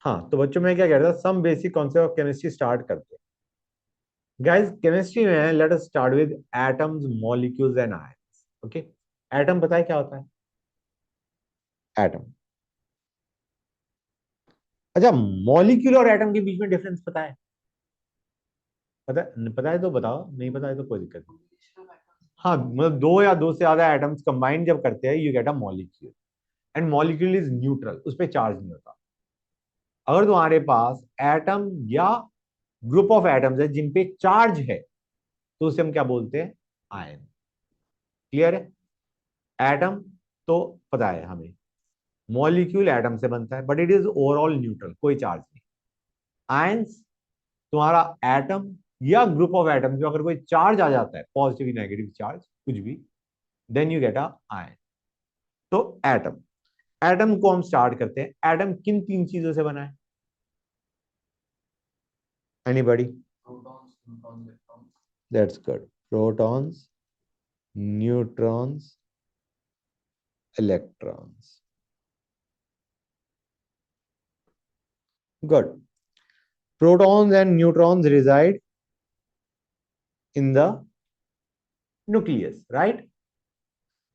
हाँ, तो बच्चों में क्या कह रहा था, some basic concept of chemistry start करते हैं। गाइस केमिस्ट्री में let us start with atoms, molecules and ions. Okay, atom पता है क्या होता है? एटम। अच्छा, मॉलिक्यूल और एटम के बीच में डिफरेंस पता है? पता है तो बताओ, नहीं पता है तो कोई दिक्कत नहीं। हाँ, मतलब दो या दो से ज्यादा एटम्स कंबाइन जब करते हैं you get a molecule. And molecule is neutral, उस पर चार्ज नहीं होता। अगर तुम्हारे पास एटम या ग्रुप ऑफ एटम्स है जिन पे चार्ज है तो उसे हम क्या बोलते हैं? आयन। क्लियर है? एटम तो पता है हमें, मॉलिक्यूल एटम से बनता है but it is overall neutral, कोई चार्ज नहीं। आयंस, तुम्हारा एटम या ग्रुप ऑफ एटम में अगर कोई चार्ज आ जाता है, पॉजिटिव नेगेटिव चार्ज कुछ भी, then you get a ion. तो एटम, एटम को हम स्टार्ट करते हैं। एटम किन तीन चीजों से बना है? Anybody? That's good. Protons, neutrons, electrons. Good. Protons and neutrons reside in the nucleus, right?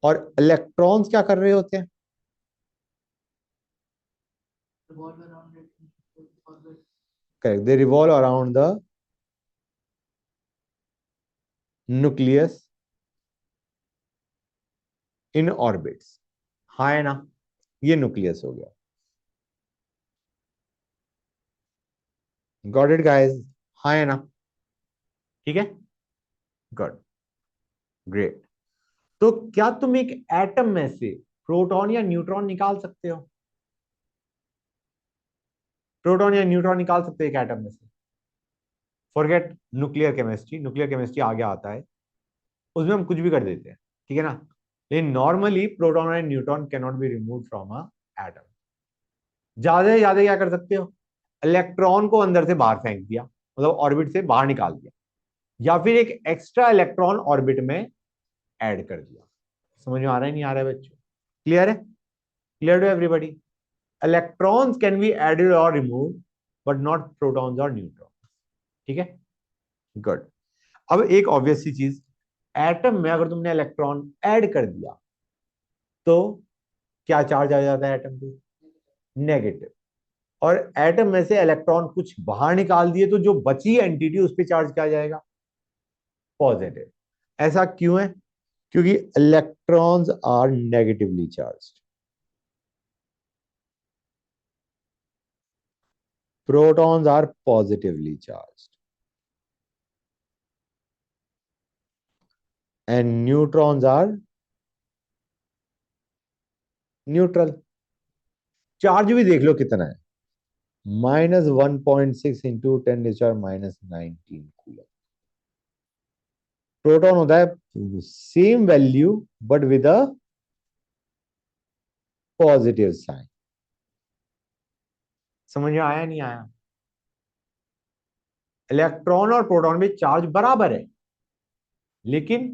और इलेक्ट्रॉन्स क्या कर रहे होते हैं? Correct, they revolve around the nucleus in orbits. हाँ है ना? ये न्यूक्लियस हो गया। Got it guys? हाँ है ना? ठीक है, गुड, ग्रेट। तो क्या तुम एक एटम में से प्रोटॉन या न्यूट्रॉन निकाल सकते हो? प्रोटॉन या न्यूट्रॉन निकाल सकते हो एक एटम में से? Forget nuclear chemistry, nuclear chemistry आगे आता है, उसमें हम कुछ भी कर देते हैं, ठीक है ना? लेकिन normally proton and neutron can not be remove from a atom. ज्यादा से ज्यादा क्या कर सकते हो? इलेक्ट्रॉन को अंदर से बाहर फेंक दिया, मतलब ऑर्बिट से बाहर निकाल दिया, या फिर एक एक्स्ट्रा इलेक्ट्रॉन ऑर्बिट में ऐड कर दिया। समझ में आ रहा है नहीं आ रहा है बच्चों? क्लियर है? Clear to everybody? Electrons can be added और रिमूव बट नॉट प्रोटॉन्स और न्यूट्रॉन। ठीक है, गुड। अब एक ऑब्वियस सी चीज, एटम में अगर तुमने इलेक्ट्रॉन ऐड कर दिया तो क्या चार्ज आ जाता है एटम पे? नेगेटिव। और एटम में से इलेक्ट्रॉन कुछ बाहर निकाल दिए तो जो बची एंटिटी उस पर चार्ज क्या आ जाएगा? पॉजिटिव। ऐसा क्यों है? क्योंकि electrons are negatively charged, protons are positively charged, and neutrons are neutral. Charge भी देख लो कितना है, -1.6 इंटू 10⁻⁻19 कूलम। प्रोटॉन होता है same value but with a positive sign. समझ में आया नहीं आया? इलेक्ट्रॉन और प्रोटॉन में चार्ज बराबर है लेकिन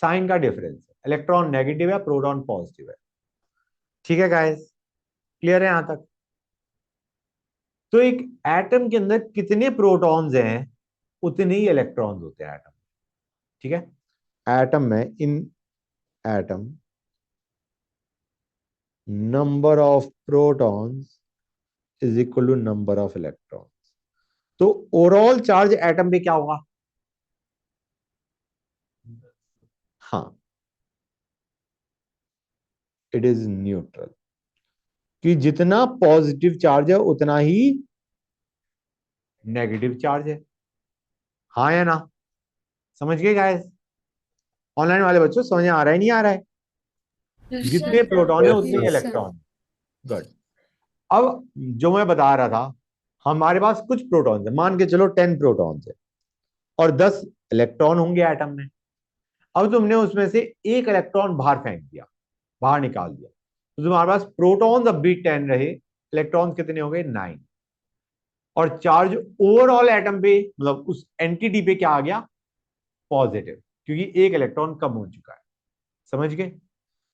साइन का डिफरेंस है, इलेक्ट्रॉन नेगेटिव है, प्रोटॉन पॉजिटिव है। ठीक है गाइस, क्लियर है यहां तक? तो एक एटम के अंदर कितने प्रोटॉन्स हैं उतने ही इलेक्ट्रॉन्स होते हैं एटम। ठीक है, एटम में, in atom, number of protons is equal to number of electron. तो ओवरऑल चार्ज एटम पे क्या होगा? हाँ, इट इज न्यूट्रल। कि जितना पॉजिटिव चार्ज है उतना ही नेगेटिव चार्ज है। हाँ या ना? समझ गए गाइस? ऑनलाइन वाले बच्चों समझ में आ रहा है नहीं आ रहा है? जितने प्रोटॉन है यस उतने ही सर। इलेक्ट्रॉन। गुड। अब जो मैं बता रहा था, हमारे पास कुछ प्रोटॉन्स है, मान के चलो 10 प्रोटॉन्स है और 10 इलेक्ट्रॉन होंगे एटम में। अब तुमने उसमें से एक इलेक्ट्रॉन बाहर फेंक दिया, बाहर निकाल दिया, तो तुम्हारे पास प्रोटॉन्स अब भी 10 रहे, इलेक्ट्रॉन्स कितने हो गए? 9। और चार्ज ओवरऑल एटम पे, मतलब उस एंटिटी पे क्या आ गया? पॉजिटिव, क्योंकि एक इलेक्ट्रॉन कम हो चुका है। समझ गए?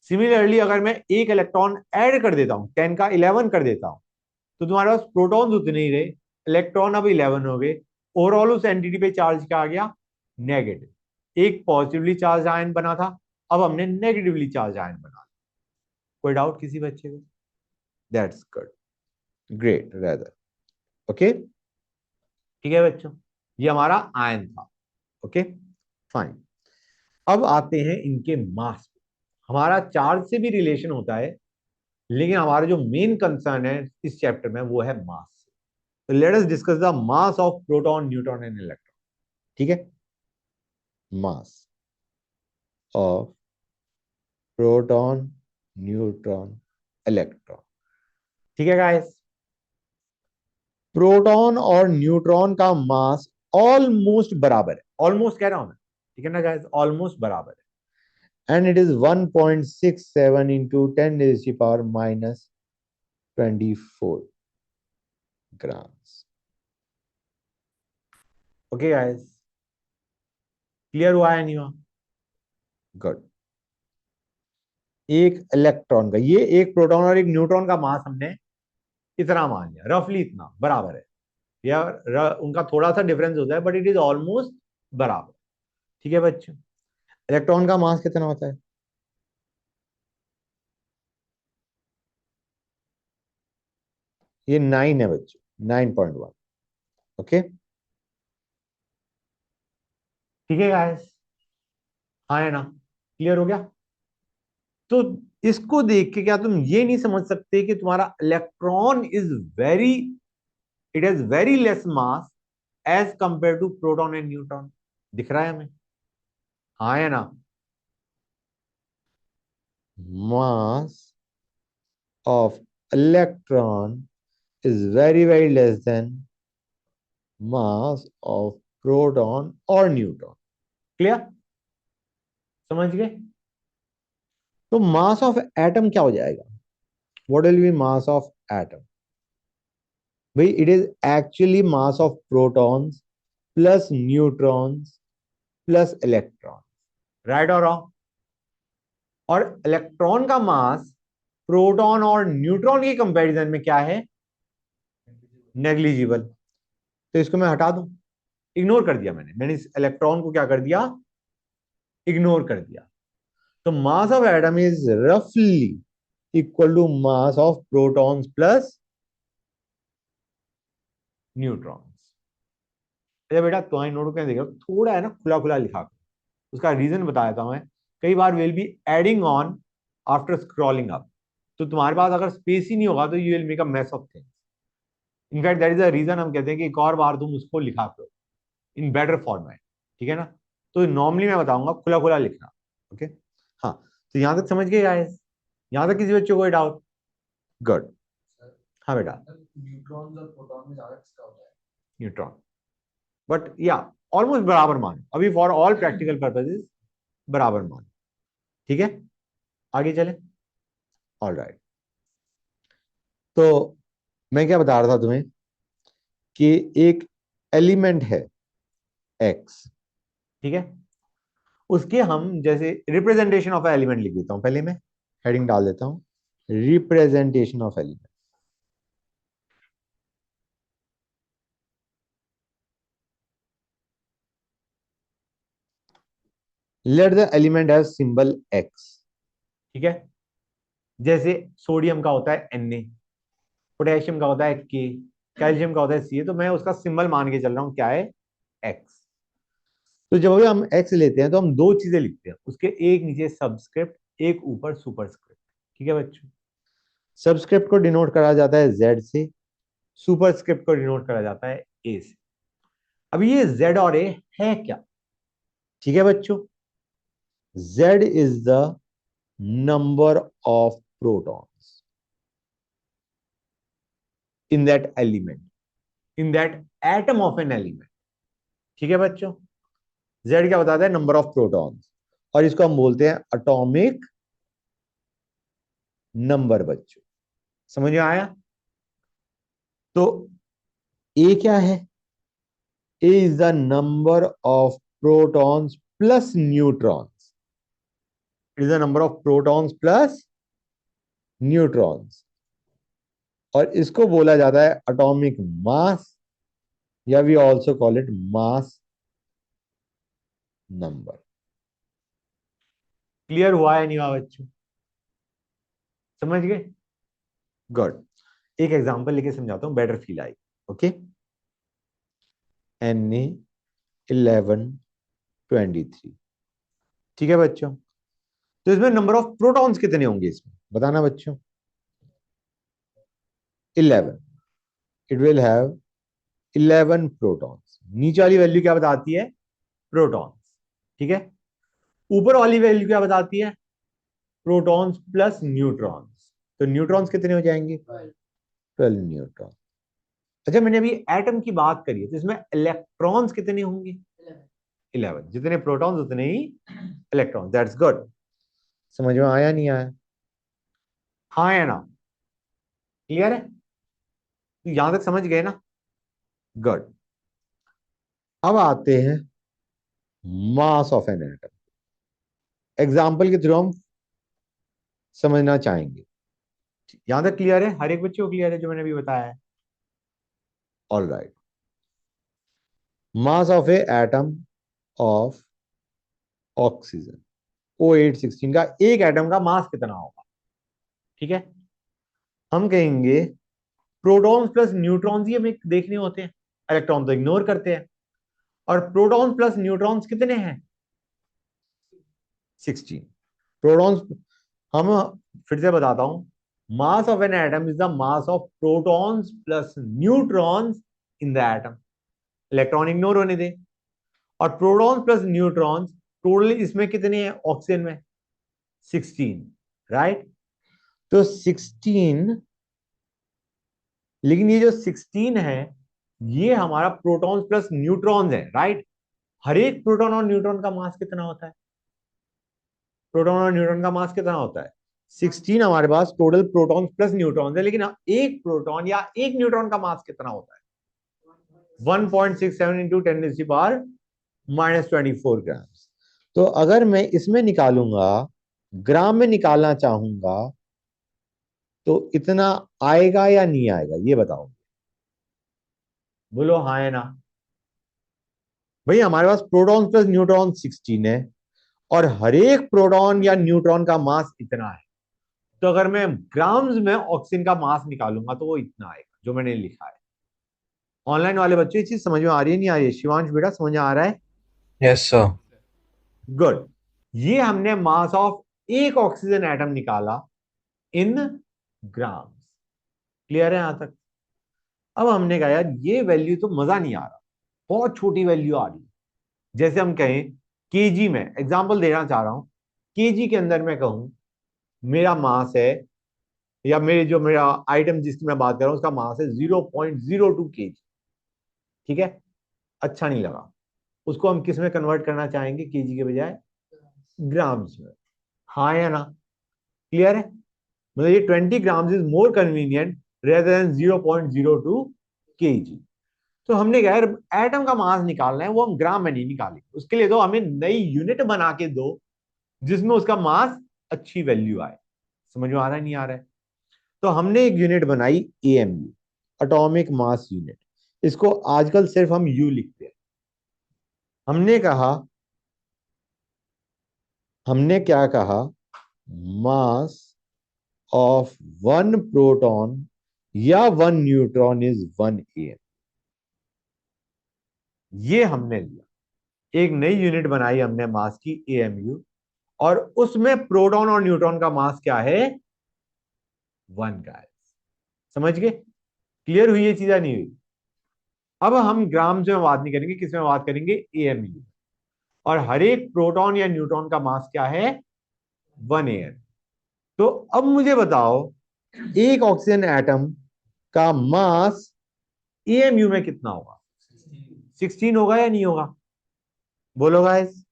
सिमिलरली अगर मैं एक इलेक्ट्रॉन ऐड कर देता हूं, 10 का 11 कर देता हूं, तो तुम्हारे पास प्रोटॉन्स उतने ही रहे, इलेक्ट्रॉन अब 11 हो गए। ओवरऑल उस एंटिटी पे चार्ज क्या आ गया? नेगेटिव। एक पॉजिटिवली चार्ज आयन बना था, अब हमने नेगेटिवली चार्ज आयन बना लिया। कोई डाउट किसी बच्चे को? That's good, great rather. Okay, ठीक है बच्चों, ये हमारा आयन था। Okay fine. अब आते हैं इनके मास पे। हमारा चार्ज से भी रिलेशन होता है, लेकिन हमारा जो मेन कंसर्न है इस चैप्टर में वो है मास। तो let us discuss the mass of proton, neutron and electron. ठीक है, mass of proton, neutron, electron. ठीक है गाइस, प्रोटॉन और न्यूट्रॉन का मास ऑलमोस्ट बराबर है। ऑलमोस्ट कह रहा हूं मैं, ठीक है ना गाइस, ऑलमोस्ट बराबर है। And it is 1.67 into 10 raised to the power minus 24 grams. Okay guys, clear हुआ है नहीं हुआ? गुड। एक इलेक्ट्रॉन का, ये एक प्रोटॉन और एक न्यूट्रॉन का मास हमने इतना मान लिया, रफली इतना बराबर है, या उनका थोड़ा सा डिफरेंस होता है, बट इट इज ऑलमोस्ट बराबर। ठीक है बच्चों, इलेक्ट्रॉन का मास कितना होता है? ये 9 है बच्चों, 9.1। ओके, ठीक है गाइस, हाँ है ना, क्लियर हो गया? तो इसको देख के क्या तुम ये नहीं समझ सकते कि तुम्हारा electron is very, it has very less mass as compare to proton and neutron? दिख रहा है हमें? हाँ है ना? Mass of electron is very less than mass of proton or neutron. Clear? समझ गए? तो मास ऑफ एटम क्या हो जाएगा? What will be mass of atom? भाई it is actually mass of protons plus neutrons plus electron, right और wrong? और electron का मास प्रोटॉन और न्यूट्रॉन के कंपैरिजन में क्या है? नेग्लिजिबल। तो इसको मैं हटा दूं, इग्नोर कर दिया मैंने इस इलेक्ट्रॉन को क्या कर दिया? इग्नोर कर दिया। तो मास ऑफ एटम इज रफली equal to mass of protons plus neutrons. अच्छा बेटा, तुम्हारी नोट क्या देखो, थोड़ा है ना खुला खुला लिखा कर। उसका रीजन बताया था मैं, कई बार will be adding on after scrolling up, तो तुम्हारे पास अगर स्पेस ही नहीं होगा तो you will make a mess of things. In fact that is the reason हम कहते हैं कि एक और बार तुम उसको लिखा करो इन बेटर फॉर्मेट। ठीक है ना? तो नॉर्मली मैं बताऊंगा खुला खुला लिखना। ओके, हाँ, तो यहां तक समझ गए गाइस? यहां तक किसी बच्चे को कोई डाउट? गुड। हाँ बेटा, न्यूट्रॉन और प्रोटॉन में ज्यादा किसका होता है? न्यूट्रॉन, बट या ऑलमोस्ट बराबर मान अभी फॉर ऑल प्रैक्टिकल पर्पसेस, बराबर मान। ठीक है, आगे चले। ऑल राइट, तो मैं क्या बता रहा था तुम्हें कि एक एलिमेंट है एक्स, ठीक है, उसके हम जैसे रिप्रेजेंटेशन ऑफ एलिमेंट लिख देता हूं, पहले मैं हेडिंग डाल देता हूं, representation of element. Let the element have symbol x. ठीक है, जैसे सोडियम का होता है Na, पोटेशियम का होता है K, कैल्शियम का होता है Ca, तो मैं उसका सिंबल मान के चल रहा हूं क्या है? एक्स। तो जब भी हम एक्स लेते हैं तो हम दो चीजें लिखते हैं, उसके एक नीचे सबस्क्रिप्ट, एक ऊपर सुपरस्क्रिप्ट। ठीक है बच्चों, सबस्क्रिप्ट को डिनोट करा जाता है जेड से, सुपरस्क्रिप्ट को डिनोट करा जाता है ए से। अभी ये जेड और ए है क्या? ठीक है बच्चों, Z is the number of protons in that element, in that atom of an element. ठीक है बच्चों, जेड क्या बताता है? नंबर ऑफ प्रोटॉन्स, और इसको हम बोलते हैं एटॉमिक नंबर। बच्चों समझ में आया? तो ए क्या है? A is the number of protons plus neutrons, is the number of protons plus neutrons. और इसको बोला जाता है एटॉमिक मास, या we also call it mass number. Clear हुआ है नहीं हुआ बच्चों? समझ गए? गुड। एक एग्जांपल लेके समझाता हूं, better feel I. Okay, Na1123, ठीक है बच्चों? तो इसमें नंबर ऑफ प्रोटॉन्स कितने होंगे इसमें, बताना बच्चों। 11, इट विल हैव 11 प्रोटॉन्स। नीचे वाली वैल्यू क्या बताती है? प्रोटॉन्स, ठीक है। ऊपर वाली वैल्यू क्या बताती है? Protons plus neutrons. तो न्यूट्रॉन्स कितने हो जाएंगे? 12 न्यूट्रॉन। अच्छा, मैंने अभी एटम की बात करी है, तो इसमें इलेक्ट्रॉन्स कितने होंगे? 11। जितने प्रोटॉन्स उतने ही इलेक्ट्रॉन। That's good. समझ में आया नहीं आया? हाँ या ना? क्लियर है? तो यहां तक समझ गए ना? गुड। अब आते हैं mass of an atom. Example के थ्रू हम समझना चाहेंगे। यहां तक क्लियर है? हर एक बच्चे को क्लियर है जो मैंने अभी बताया है? All right. Mass of A atom of oxygen O816 का एक एटम का मास कितना होगा? ठीक है, हम कहेंगे प्रोटॉन्स प्लस न्यूट्रॉन्स ही हमें देखने होते हैं, इलेक्ट्रॉन तो इग्नोर करते हैं। और प्रोटॉन्स प्लस न्यूट्रॉन्स कितने हैं? 16 प्रोटॉन्स। हम फिर से बताता हूं, mass of an atom is the mass of protons plus neutrons in the atom. Electron ignore होने दे। और प्रोटॉन्स प्लस न्यूट्रॉन्स टोटल इसमें कितने हैं ऑक्सीजन में? 16, राइट? तो 16, लेकिन ये जो 16 है ये हमारा प्रोटॉन्स प्लस न्यूट्रॉन्स है, राइट? हर एक प्रोटॉन और न्यूट्रॉन का मास कितना होता है? प्रोटॉन और न्यूट्रॉन का मास कितना होता है? 16 हमारे पास टोटल प्रोटॉन प्लस न्यूट्रॉन है, लेकिन एक प्रोटॉन या एक न्यूट्रॉन का मास कितना होता है? 1.67 इंटू 10⁻⁻24 ग्राम। तो अगर मैं इसमें निकालूंगा, ग्राम में निकालना चाहूंगा, तो इतना आएगा या नहीं आएगा, ये बताओ। बोलो हाँ या ना? भाई हमारे पास प्रोटॉन प्लस न्यूट्रॉन 16 है, और हर एक प्रोटॉन या न्यूट्रॉन का मास इतना है। तो अगर मैं ग्राम्स में ऑक्सीजन का मास निकालूंगा तो वो इतना आएगा जो मैंने लिखा है। ऑनलाइन वाले बच्चे ये चीज समझ में आ रही है नहीं आ रही है? शिवांश बेटा समझ में आ रहा है? Yes sir. गुड। ये हमने मास ऑफ एक ऑक्सीजन एटम निकाला इन ग्राम्स। क्लियर है यहां तक? अब हमने कहा यार ये वैल्यू तो मजा नहीं आ रहा, बहुत छोटी वैल्यू आ रही है। जैसे हम कहें केजी में, एग्जांपल देना चाह रहा हूं, केजी के अंदर मैं कहूं मेरा मास है, या मेरा आइटम जिसकी मैं बात कर रहा हूं उसका मास है 0.02 kg। ठीक है, अच्छा नहीं लगा। उसको हम किस में कन्वर्ट करना चाहेंगे केजी के बजाय? ग्राम्स में। हाँ या ना? क्लियर है? मतलब ये 20 grams is more convenient rather than 0.02 kg। तो हमने कहा यार एटम का मास निकालना है, वो हम ग्राम में नहीं निकालेंगे, उसके लिए तो हमें नई यूनिट बना के दो जिसमें उसका मास अच्छी वैल्यू आए। समझ में आ रहा है नहीं आ रहा है? तो हमने एक यूनिट बनाई एएमयू, एटॉमिक मास यूनिट। इसको आजकल सिर्फ हम यू लिखते हैं। हमने कहा, हमने क्या कहा? मास ऑफ वन प्रोटॉन या वन न्यूट्रॉन इज 1 AM। ये हमने लिया, एक नई यूनिट बनाई हमने मास की एएमयू, और उसमें प्रोटॉन और न्यूट्रॉन का मास क्या है? 1 का है। समझ गए? क्लियर हुई ये चीज नहीं हुई? अब हम ग्राम में बात नहीं करेंगे, किस में बात करेंगे? एएमयू। और हर एक प्रोटॉन या न्यूट्रॉन का मास क्या है? 1 AM। तो अब मुझे बताओ एक ऑक्सीजन एटम का मास एएमयू में कितना होगा? 16 होगा या नहीं होगा? बोलो गाइस,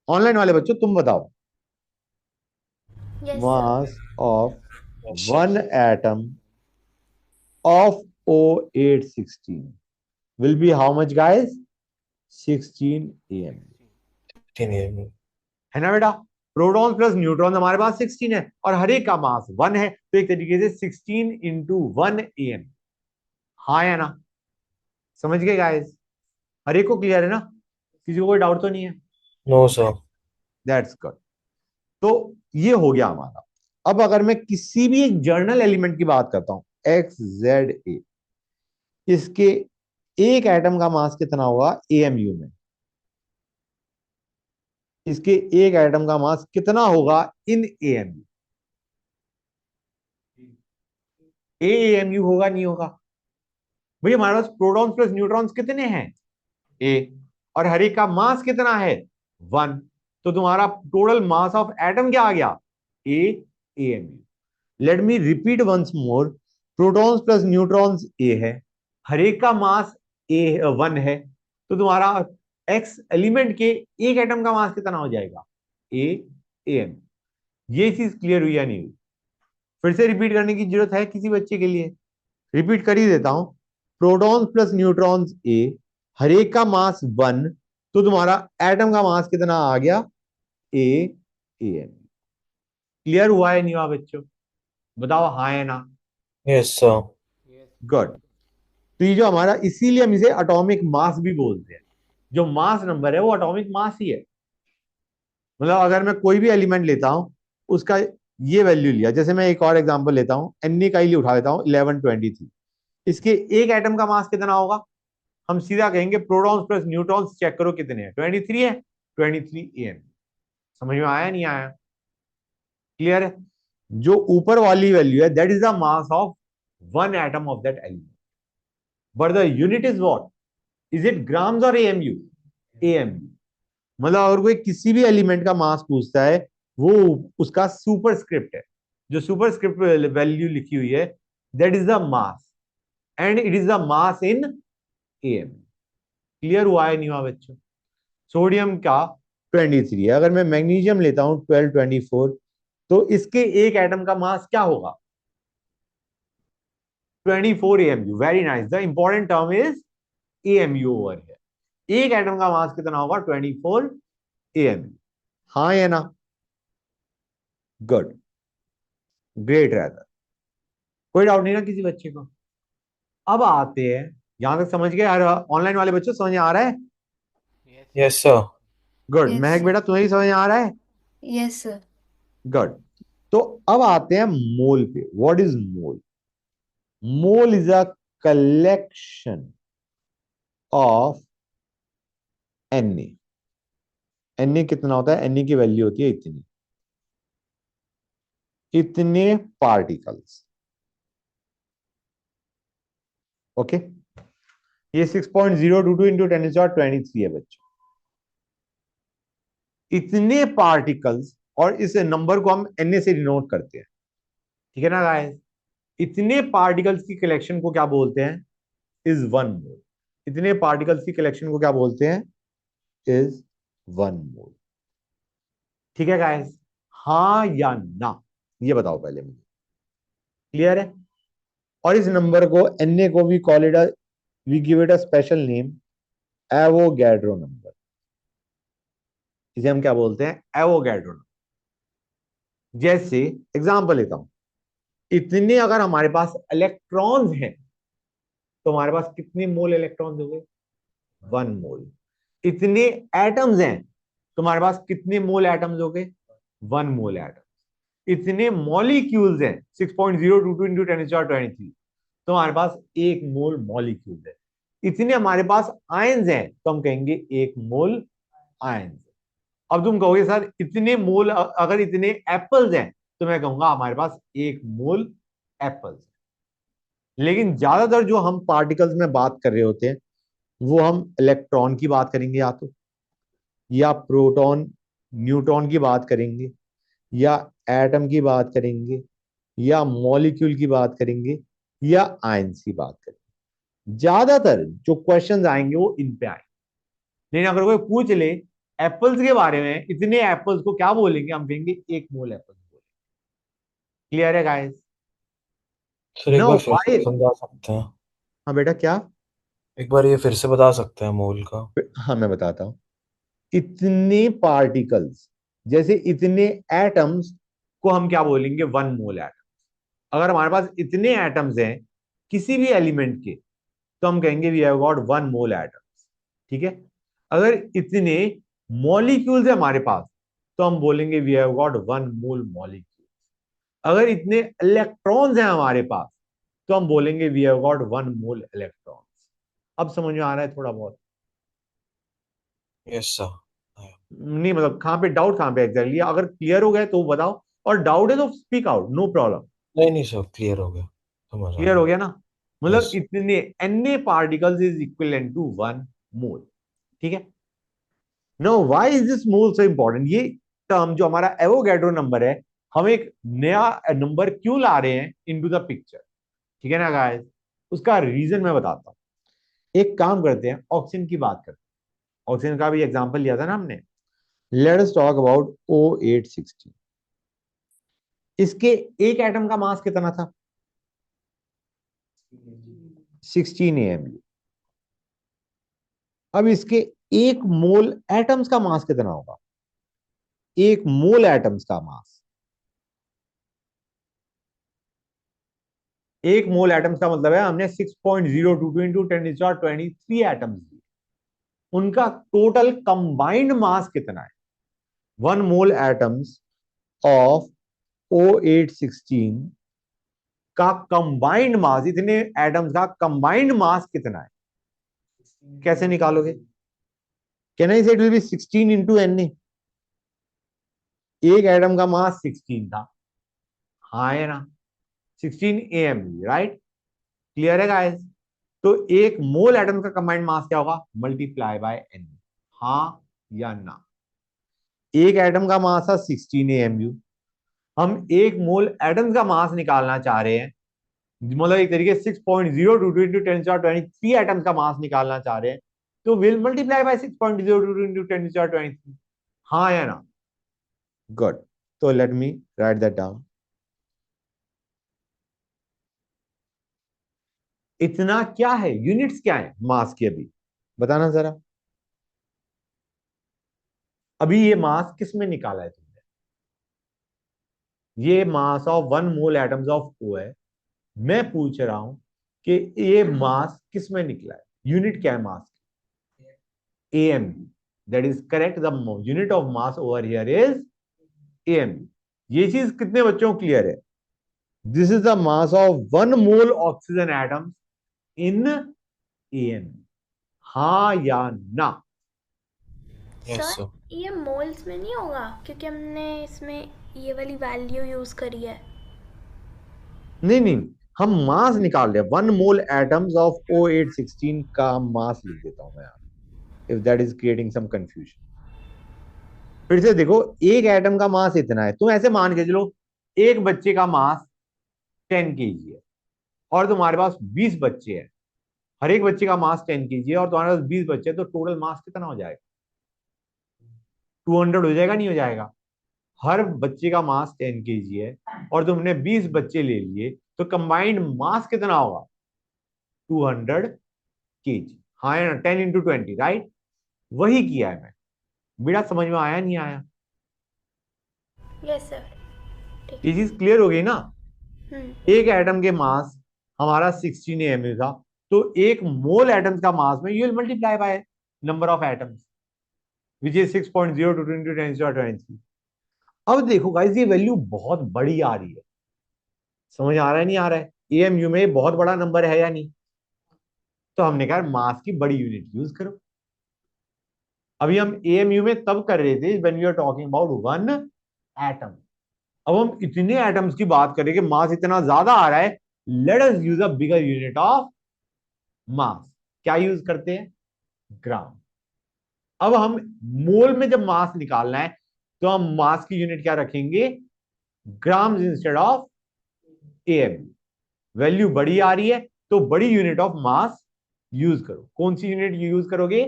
ऑनलाइन वाले बच्चों तुम बताओ। Yes, sir. Mass of yes one sir. Atom of O816 will be how much guys? 16 AM। ठीक है। है ना बेटा? प्रोटॉन प्लस न्यूट्रॉन हमारे पास 16 है और हर एक का मास 1 है, तो एक तरीके से 16 इंटू 1 AM। हाँ या ना? समझ गए गाइस? हर एक को क्लियर है ना? किसी को कोई डाउट तो नहीं है? No sir. That's good. तो ये हो गया हमारा। अब अगर मैं किसी भी एक जर्नल एलिमेंट की बात करता हूं, XZA, इसके एक एटम का मास कितना होगा AMU में? इसके एक एटम का मास कितना होगा इन AMU? AMU होगा नहीं होगा? भैया हमारे पास प्रोटॉन्स प्लस न्यूट्रॉन्स कितने हैं? ए। और हर एक का मास कितना है? 1। तो तुम्हारा टोटल मास ऑफ एटम क्या आ गया? A AMU। Let me repeat once more. Protons plus neutrons A है, हर एक का मास ए 1 है, तो तुम्हारा एक्स एलिमेंट के एक एटम का मास कितना हो जाएगा? ए AM। ये चीज क्लियर हुई या नहीं हुई? फिर से रिपीट करने की जरूरत है किसी बच्चे के लिए? रिपीट कर ही देता हूं। प्रोटॉन्स प्लस न्यूट्रॉन्स ए, हर एक का मास 1, तो तुम्हारा एटम का मास कितना आ गया? ए AM। क्लियर हुआ है नहीं हुआ बच्चों? बताओ हाँ या ना? Yes sir. गुड। तो ये जो हमारा, इसीलिए हम इसे एटॉमिक मास भी बोलते हैं। जो मास नंबर है वो एटॉमिक मास ही है। मतलब अगर मैं कोई भी एलिमेंट लेता हूं, उसका ये वैल्यू लिया, जैसे मैं एक और एग्जांपल लेता हूं, Na का ही उठा लेता हूं 1123, इसके एक एटम का मास कितना होगा? हम सीधा कहेंगे प्रोटॉन्स प्लस न्यूट्रॉन्स चेक करो कितने हैं, 23 है, 23 AM। समझ में आया नहीं आया? क्लियर है? जो ऊपर वाली वैल्यू है that is the mass of one atom of that element, but the unit is what? Is it grams और AMU? AMU। मतलब अगर कोई किसी भी एलिमेंट का मास पूछता है, वो उसका सुपरस्क्रिप्ट है, जो सुपरस्क्रिप्ट वैल्यू लिखी हुई है, that is the mass, and it is the mass in AM। Clear हुआ है नहीं हुआ बच्चों? सोडियम का 23 है, अगर मैं मैग्नीशियम लेता हूं 1224, तो इसके एक एटम का मास क्या होगा? 24 AMU। Very nice. The important term is AMU over है। एक एटम का मास कितना होगा? 24 AMU। हाँ या ना? गुड। ग्रेट रहता। कोई डाउट नहीं ना किसी बच्चे को? अब आते हैं, यहां तक समझ गए यार? ऑनलाइन वाले बच्चों समझ में आ रहा है? Yes sir. गुड। यस महक सर। बेटा तुम्हें ही समझ में आ रहा है? Yes sir. गुड। तो अब आते हैं मोल पे। What is mole? Mole is a collection of Na। Na कितना होता है? Na की वैल्यू होती है इतनी, इतने पार्टिकल्स। ओके। ये 6.022 इंटू 10⁻23 है बच्चों, इतने पार्टिकल्स। और इस नंबर को हम Na से डिनोट करते हैं, ठीक है ना गाइस? इतने पार्टिकल्स की कलेक्शन को क्या बोलते हैं? Is one mole. इतने पार्टिकल्स की कलेक्शन को क्या बोलते हैं? Is one mole. ठीक है गाइस? हाँ या ना? ये बताओ पहले मुझे। क्लियर है? और इस नंबर को, Na को we call it, we give it a special name, Avogadro number. इसे हम क्या बोलते हैं? Avogadro number. जैसे एग्जांपल लेता हूं, इतने अगर हमारे पास इलेक्ट्रॉन्स हैं, तो हमारे पास कितने मोल इलेक्ट्रॉन्स हो गए? 1 मोल। इतने एटम्स हैं, तुम्हारे पास कितने मोल एटम्स हो गए? 1 मोल एटम। इतने मॉलिक्यूल्स हैं, 6.022 इंटू 10⁻23, तो हमारे पास 1 मोल मॉलिक्यूल है। इतने हमारे पास आयंस हैं, तो हम कहेंगे 1 मोल आयंस। अब तुम कहोगे सर इतने मोल, अगर इतने एप्पल्स हैं, तो मैं कहूंगा हमारे पास 1 मोल एप्पल्स। लेकिन ज्यादातर जो हम पार्टिकल्स में बात कर रहे होते हैं, वो हम इलेक्ट्रॉन की बात करेंगे, या तो या प्रोटॉन न्यूट्रॉन की बात करेंगे, या एटम की बात करेंगे, या मॉलिक्यूल की बात करेंगे, या आयंस की बात करेंगे। ज्यादातर जो क्वेश्चंस आएंगे वो इन पे आएंगे। लेकिन अगर कोई पूछ ले एप्पल्स के बारे में, इतने एप्पल्स को क्या बोलेंगे? हम कहेंगे 1 मोल एप्पल्स बोलेंगे। क्लियर है गाइस? सर एक नो बार फिर से वाई? समझा सकते हैं? हाँ बेटा क्या? एक बार ये फिर से बता सकते हैं मोल का? हाँ मैं बताता हूं। इतने पार्टिकल्स जैसे इतने एटम्स को हम क्या बोलेंगे, 1 मोल एटम। अगर हमारे पास इतने एटम्स हैं किसी भी एलिमेंट के, तो हम कहेंगे we have got 1 mole atoms. ठीक है। अगर इतने मॉलिक्यूल्स है हमारे पास, तो हम बोलेंगे we have got 1 mole molecule. अगर इतने इलेक्ट्रॉन्स हैं हमारे पास, तो हम बोलेंगे we have got 1 mole electrons. अब समझ में आ रहा है थोड़ा बहुत? Yes sir. नहीं मतलब कहाँ पे डाउट, कहाँ पे एग्जैक्टली, अगर क्लियर हो गया तो बताओ, और डाउट है तो स्पीक आउट, नो प्रॉब्लम। नहीं नहीं सर, क्लियर हो गया, समझ आ क्लियर हो गया। गया ना? मतलब यस। इतने N particles is equivalent to 1 mole. ठीक है। No why is this mole so important? ये टर्म जो हमारा एवोगैड्रो नंबर है, हम एक नया नंबर क्यों ला रहे हैं इनटू द पिक्चर? ठीक है ना गाइस? उसका रीजन मैं बताता हूं। एक काम करते हैं, ऑक्सीजन की बात करते हैं। ऑक्सीजन का भी एग्जांपल लिया था ना हमने। Let us talk about O816। इसके एक एटम का मास कितना था? 16 AMU। अब इसके एक मोल एटम्स का मास कितना होगा? एक मोल एटम्स का मास, एक मोल एटम्स का मतलब है हमने 6.022 इंटू 10⁻23 एटम्स दिए। उनका टोटल कंबाइंड मास कितना है? 1 मोल एटम्स ऑफ O816 का कंबाइंड मास, इतने एटम्स का कंबाइंड मास कितना है? कैसे निकालोगे? Can I say it will be 16 into Na। एक एटम का मास 16 था, हाँ है ना? 16 AMU, राइट? क्लियर है गाइस? तो एक मोल एटम का कंबाइंड मास क्या होगा? Multiply by N. हाँ या ना? एक एटम का मास था 16 AMU, हम एक मोल एटम का मास निकालना चाह रहे हैं, मतलब एक तरीके 6.022 इंटू 10⁻23 एटम्स का मास निकालना चाह रहे हैं, तो विल मल्टीप्लाई बाय 6.022 इंटू 10⁻23। हाँ या ना? गुड। तो let me write that down. इतना क्या है, यूनिट्स क्या है मास की, अभी बताना जरा। अभी ये मास किस में निकाला है तुमने? ये mass of 1 mole atoms of O है। मैं पूछ रहा हूं कि ये मास किस में निकला है, यूनिट क्या है मास की? AMU। That is correct, the unit of mass over here is AMU। ये चीज कितने बच्चों को क्लियर है? This is the mass of 1 mole oxygen atoms in AMU। हाँ या ना? Yes sir sir. ये मोल्स में नहीं होगा क्योंकि हमने इसमें ये वाली वैल्यू यूज़ करी है। नहीं नहीं, हम मास निकाल रहे हैं। 1 मोल एटम्स ऑफ O816 का मास लिख देता हूं मैं यहाँ, if that is creating some confusion. फिर से देखो, एक एटम का मास इतना है, तुम ऐसे मान के चलो एक बच्चे का मास 10 kg है, और तुम्हारे पास 20 बच्चे हैं, हर एक बच्चे का मास 10 kg है, और तुम्हारे पास 20 बच्चे हैं, तो टोटल मास कितना हो जाएगा? 200 हो जाएगा, नहीं हो जाएगा? हर बच्चे का मास 10 kg है, और तुमने 20 बच्चे ले लिए, तो कंबाइंड मास कितना होगा? 200 kg। हाँ है ना? 10 इंटू 20, राइट? वही किया है मैं। बेटा समझ में आया नहीं आया? Yes sir. ठीक ये है। चीज क्लियर हो गई ना? हम्म। एक एटम के मास हमारा 16 AMU था, तो एक मोल एटम्स का मास में you will multiply by number of atoms, which is 6.022 into 10⁻23। अब देखो गाइस, ये वैल्यू बहुत बड़ी आ रही है। समझ आ रहा है नहीं आ रहा है? AMU में बहुत बड़ा नंबर है या नहीं? तो हमने कहा मास की बड़ी यूनिट यूज करो। अभी हम AMU में तब कर रहे थे when we are talking about 1 atom. अब हम इतने एटम्स की बात करें कि मास इतना ज्यादा आ रहा है, let us use a bigger unit of mass. क्या यूज करते हैं? ग्राम। अब हम मोल में जब मास निकालना है, तो हम मास की यूनिट क्या रखेंगे? Grams instead of AMU। Value बड़ी आ रही है, तो बड़ी यूनिट ऑफ मास यूज करो। कौन सी यूनिट यूज करोगे?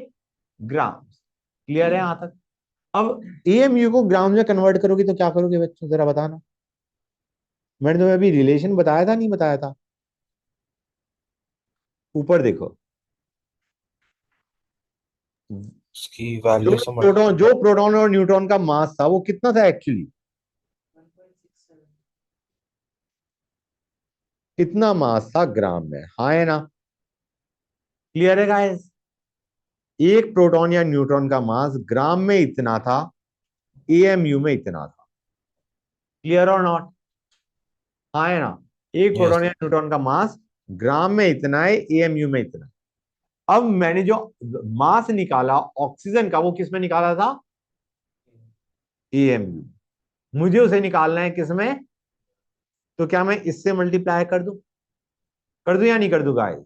ग्राम्स। क्लियर है यहां तक? अब AMU को ग्राम में कन्वर्ट करोगे तो क्या करोगे बच्चों, जरा बताना। मैंने तुम्हें अभी रिलेशन बताया था, नहीं बताया था? ऊपर देखो, उसकी वैल्यू समझ। जो प्रोटॉन और न्यूट्रॉन का मास था वो कितना था एक्चुअली, कितना मास था ग्राम में, हाँ है ना? क्लियर है गाइस? एक प्रोटॉन या न्यूट्रॉन का मास ग्राम में इतना था, एएमयू में इतना था। क्लियर और नॉट? हाँ है ना? एक यस प्रोटॉन या न्यूट्रॉन का मास ग्राम में इतना है, एएमयू में इतना है। अब मैंने जो मास निकाला ऑक्सीजन का, वो किस में निकाला था? एएमयू। मुझे उसे निकालना है किसमें? तो क्या मैं इससे मल्टीप्लाई कर दूं या नहीं कर दूं गाइस?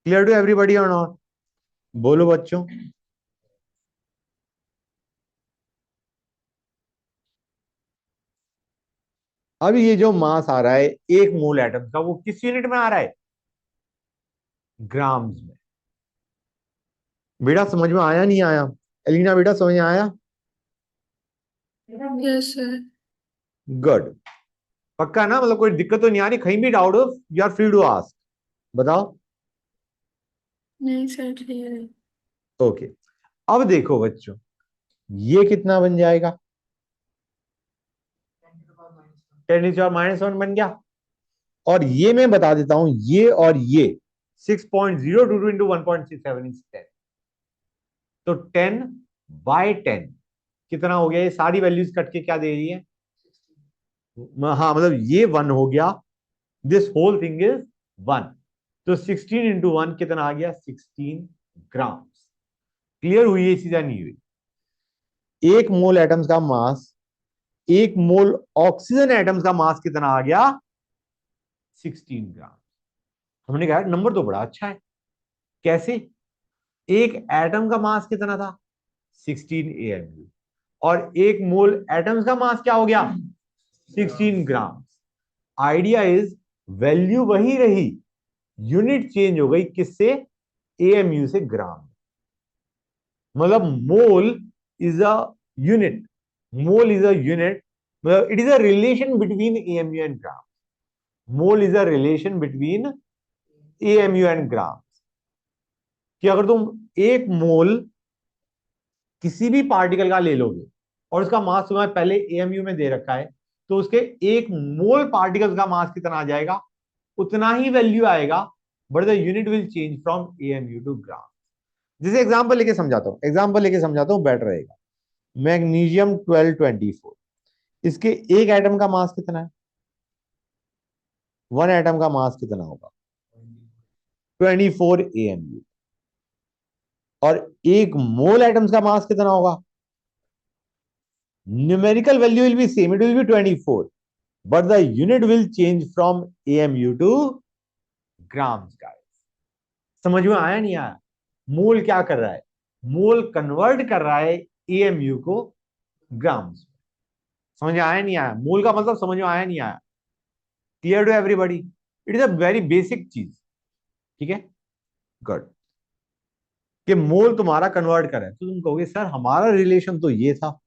क्लियर टू एवरीबॉडी और नॉट? बोलो बच्चों। अब ये जो मास आ रहा है एक मोल एटम का, वो किस यूनिट में आ रहा है? ग्राम्स में। बेटा समझ में आया नहीं आया? एलिना बेटा समझ में आया? Yes sir. गुड। पक्का ना? मतलब कोई दिक्कत तो नहीं आ रही? कहीं भी डाउट हो, you are free to ask. बताओ। नहीं सर, क्लियर है। ओके। अब देखो बच्चों, ये कितना बन जाएगा? 10⁻⁻1 बन गया। और ये मैं बता देता हूं, ये और ये 6.022 इंटू 1.67 इज 10। तो 10/10 कितना हो गया? ये सारी वैल्यूज कट के क्या दे रही है? हाँ, मतलब ये 1 हो गया, दिस होल थिंग इज 1। तो 16 इंटू 1 कितना आ गया? 16 ग्राम। क्लियर हुई ये चीज या नहीं हुई? एक मोल एटम्स का मास, एक मोल ऑक्सीजन एटम्स का मास कितना आ गया? 16 ग्राम। हमने कहा नंबर तो बड़ा अच्छा है। कैसे? एक एटम का मास कितना था? 16 AMU। और एक मोल एटम्स का मास क्या हो गया? 16 ग्राम। आइडिया इज, वैल्यू वही रही, यूनिट चेंज हो गई। किससे? एएमयू से ग्राम। मतलब mole is a unit, mole is a unit, मतलब it is a relation between AMU and gram. Mole is a relation between AMU and gram. कि अगर तुम एक मोल किसी भी पार्टिकल का ले लोगे और उसका मास तुम्हें पहले एएमयू में दे रखा है, तो उसके एक मोल पार्टिकल का मास कितना आ जाएगा? उतना ही वैल्यू आएगा, but the unit will change from AMU to gram. जैसे एग्जांपल लेके समझाता हूं, बेटर रहेगा। मैग्नीशियम 1224, इसके एक एटम का मास कितना है? वन एटम का मास कितना होगा? 24 AMU। और एक मोल एटम्स का मास कितना होगा? Numerical value will be same, it will B 24, but the unit will change from AMU two grams. Guys समझ में आया नहीं आया? मोल क्या कर रहा है? मोल कन्वर्ट कर रहा है AMU को ग्राम्स। समझ में आया नहीं आया? मोल का मतलब समझ में आया नहीं आया? Clear to everybody? It is a very basic चीज। ठीक है, गुड। कि मोल तुम्हारा कन्वर्ट करे, तो तुम कहोगे सर हमारा रिलेशन तो ये था,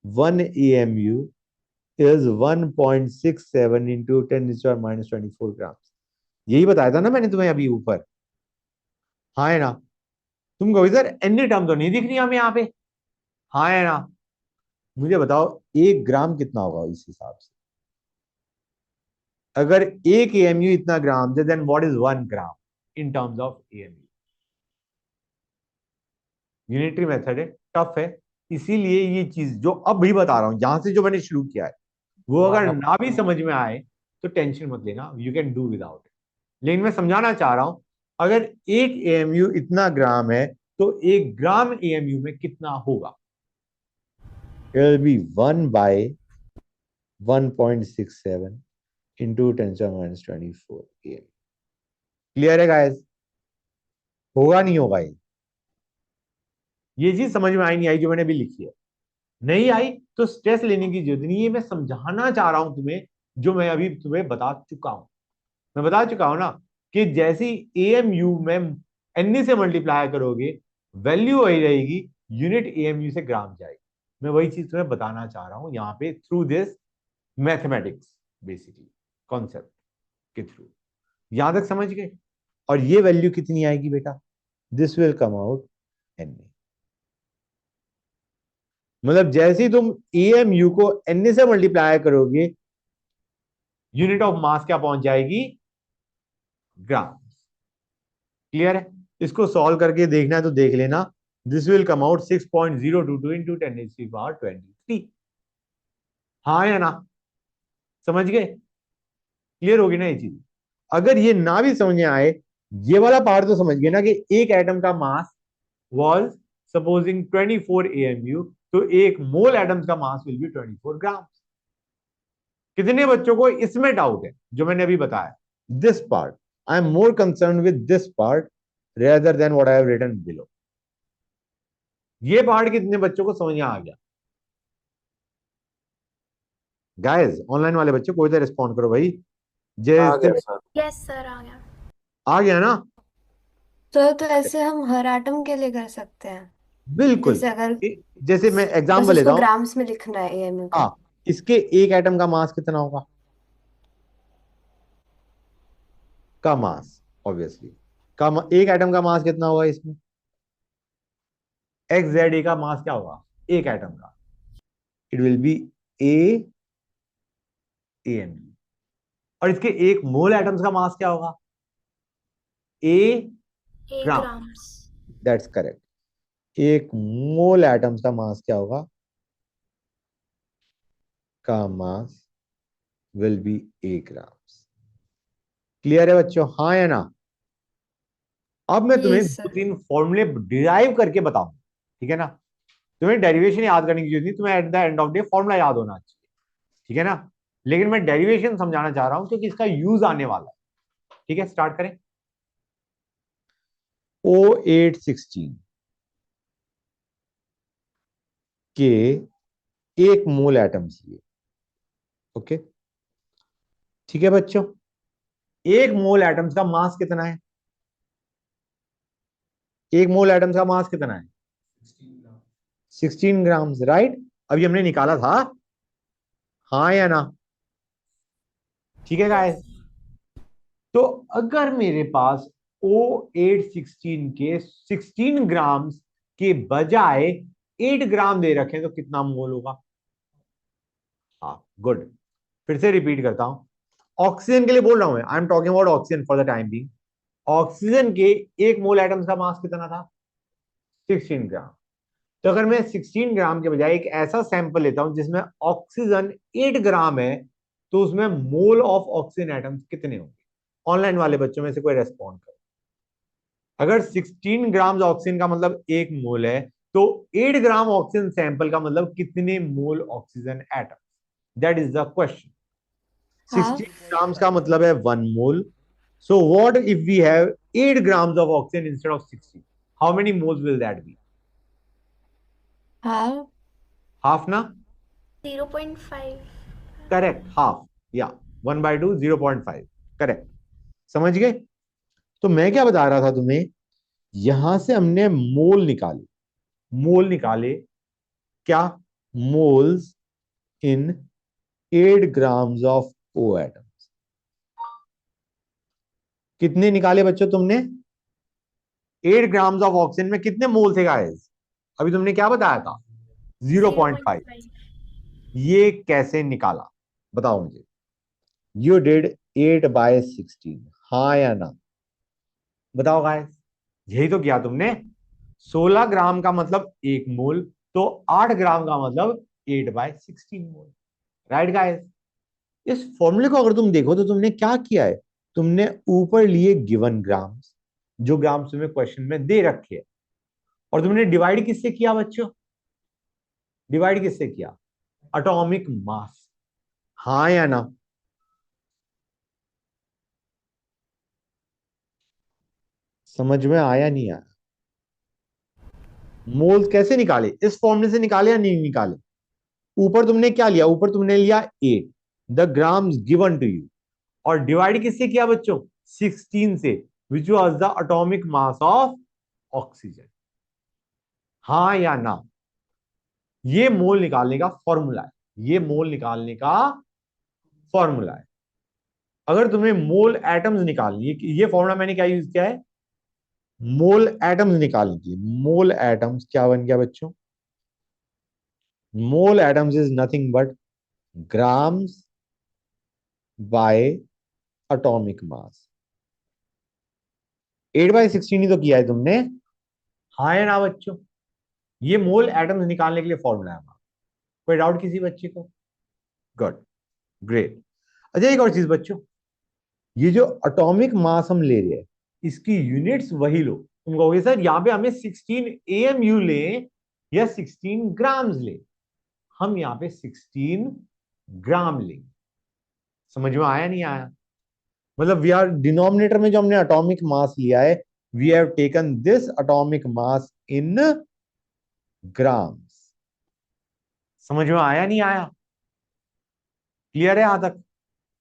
1 AMU इज 1.67 इंटू 10⁻⁻24 ग्राम। यही बताया था ना मैंने तुम्हें अभी ऊपर, हाँ है ना? तुम कहोगे सर एनी टर्म तो नहीं दिख रही हमें यहाँ पे, हाँ है ना? मुझे बताओ 1 ग्राम कितना होगा इस हिसाब से? अगर 1 AMU इतना gram, then what is 1 gram in terms of AMU? Unitary method है, टफ है। इसीलिए ये चीज जो अब भी बता रहा हूं, यहां से जो मैंने शुरू किया है, वो अगर ना भी समझ में आए तो टेंशन मत लेना, यू कैन डू विदाउट। लेकिन मैं समझाना चाह रहा हूं, अगर 1 AMU इतना ग्राम है, तो 1 ग्राम AMU में कितना होगा? It will B 1/1.67 into 10⁻24 AM। Clear है गाइस? होगा नहीं होगा ये चीज समझ में आई नहीं आई जो मैंने भी लिखी है? नहीं आई तो स्ट्रेस लेने की जरूरत नहीं है, मैं समझाना चाह रहा हूं तुम्हें, जो मैं अभी तुम्हें बता चुका हूं। मैं बता चुका हूं ना, कि जैसी एएमयू में एनए से मल्टीप्लाई करोगे, वैल्यू वही रहेगी, यूनिट एएमयू से ग्राम जाएगी। मैं वही चीज तुम्हें बताना चाह रहा हूं यहाँ पे, through this mathematics, basically concept के थ्रू। यहां तक समझ गए? और ये वैल्यू कितनी आएगी बेटा? This will come out Na। मतलब जैसे ही तुम AMU को Na से मल्टीप्लाई करोगे, यूनिट ऑफ मास क्या पहुंच जाएगी? ग्राम। क्लियर है? इसको सॉल्व करके देखना है तो देख लेना। This will come out 6.022 into 10⁻23। हाँ या ना? समझ गए? क्लियर होगी ना ये चीज? अगर ये ना भी समझ में आए, ये वाला पार्ट तो समझ गए ना कि एक एटम का मास वॉज सपोजिंग 24 AMU, तो एक मोल एटम्स का मास विल बी 24 ग्राम। कितने बच्चों को इसमें डाउट है जो मैंने अभी बताया? This part, I am more concern with this part rather than what I have written below. ये पार्ट कितने बच्चों को समझ में आ गया? गाइस, ऑनलाइन वाले बच्चे कोई तो रिस्पॉन्ड करो भाई। आ जैसे गया सर। यस सर, आ गया। आ गया ना? तो ऐसे हम हर एटम के लिए कर सकते हैं। बिल्कुल। जैसे अगर जैसे मैं बस एग्जांपल लेता उसको हूं। ग्राम्स में लिखना है एएमयू का। हाँ, इसके एक एटम का मास कितना होगा? का मास, ऑब्वियसली एक एटम का मास कितना होगा इसमें? XZA का मास क्या होगा एक एटम का? It will B A AMU। और इसके एक मोल एटम्स का मास क्या होगा? A A gram. Grams. That's correct. एक मोल एटम्स का मास क्या होगा? का mass will be A grams. Clear है बच्चों? हाँ या ना? अब मैं तुम्हें यस दो सर। तीन फॉर्मूले डिराइव करके बताऊं, ठीक है ना? तुम्हें डेरिवेशन याद करने की जरूरत नहीं, तुम्हें at the end of day formula याद होना चाहिए, ठीक है ना? लेकिन मैं डेरिवेशन समझाना चाह रहा हूं क्योंकि इसका यूज आने वाला है। ठीक है, स्टार्ट करें। O816 के एक मोल एटम्स लिए। ओके, ठीक है बच्चों? एक मोल एटम्स का मास कितना है? एक मोल एटम्स का मास कितना है? 16 ग्राम्स, राइट? अभी हमने निकाला था, हाँ या ना? ठीक है यस। गाइस? तो अगर मेरे पास O816 के 16 ग्राम्स के बजाय 8 ग्राम दे रखे हैं तो कितना मोल होगा? हाँ, गुड। फिर से रिपीट करता हूं, ऑक्सीजन के लिए बोल रहा हूं मैं, I am talking about oxygen for the time being. Oxygen के एक मोल एटम्स का मास कितना था? 16 ग्राम। तो अगर मैं 16 ग्राम के बजाय एक ऐसा सैंपल लेता हूं जिसमें ऑक्सीजन 8 ग्राम है, तो उसमें मोल ऑफ ऑक्सीजन एटम्स कितने होंगे? ऑनलाइन वाले बच्चों में से कोई रेस्पॉन्ड करो। अगर 16 ग्राम ऑक्सीजन का मतलब एक मोल है, तो 8 ग्राम ऑक्सीजन सैंपल का मतलब कितने मोल oxygen atom? That is the question. 16 half. grams का मतलब है 1 mole. So what if we have 8 grams of oxygen instead of 16? How many moles will that be? Half. Half ना? 0.5। Correct, half. Yeah, 1 by 2, 0.5. Correct. समझ गए? तो मैं क्या बता रहा था तुम्हें, यहां से हमने मोल निकाले। मोल निकाले क्या? Moles in 8 grams of O atoms। कितने निकाले बच्चों तुमने? 8 ग्राम्स ऑफ ऑक्सीजन में कितने मोल थे गाइस? अभी तुमने क्या बताया था? 0.5। 0.5। ये कैसे निकाला बताओ मुझे? यू डिड 8/16, हाँ या ना? बताओ गाइस, यही तो किया तुमने। 16 ग्राम का मतलब एक मोल, तो 8 ग्राम का मतलब 8/16 मोल, राइट गाइस? इस फॉर्मूले को अगर तुम देखो तो तुमने क्या किया है, तुमने ऊपर लिए गिवन ग्राम्स, जो ग्राम्स तुम्हें क्वेश्चन में दे रखे हैं, और तुमने डिवाइड किससे किया बच्चों? डिवाइड किससे किया? Atomic mass. हाँ या ना? समझ में आया नहीं आया? मोल कैसे निकाले? इस फॉर्मूले से निकाले या नहीं निकाले? ऊपर तुमने क्या लिया? ऊपर तुमने लिया 8 the grams given to you, और डिवाइड किससे किया बच्चों? 16 से, which was the atomic mass of oxygen. हाँ या ना? ये मोल निकालने का फॉर्मूला है। ये मोल निकालने का फॉर्मूला है। अगर तुम्हें मोल एटम्स निकालनी है, ये फॉर्मूला मैंने क्या यूज किया है? मोल एटम्स निकालने के लिए, मोल एटम्स क्या बन गया बच्चों? Mole atoms is nothing but grams by atomic mass. 8/16 ही तो किया है तुमने, हाँ या ना बच्चों? ये मोल एटम्स निकालने के लिए फॉर्मूला है हमारा। कोई डाउट किसी बच्चे को? Good, great. अच्छा एक और चीज बच्चों, ये जो एटॉमिक मास हम ले रहे हैं इसकी यूनिट्स वही लो। तुम कहोगे सर यहाँ पे हमें 16 AMU ले या 16 ग्राम्स ले, हम यहाँ पे 16 ग्राम लेंगे। समझ में आया नहीं आया? मतलब वी आर डिनोमिनेटर में जो हमने एटॉमिक मास लिया है, we have taken this atomic mass in grams. समझ में आया नहीं आया? क्लियर है यहां तक?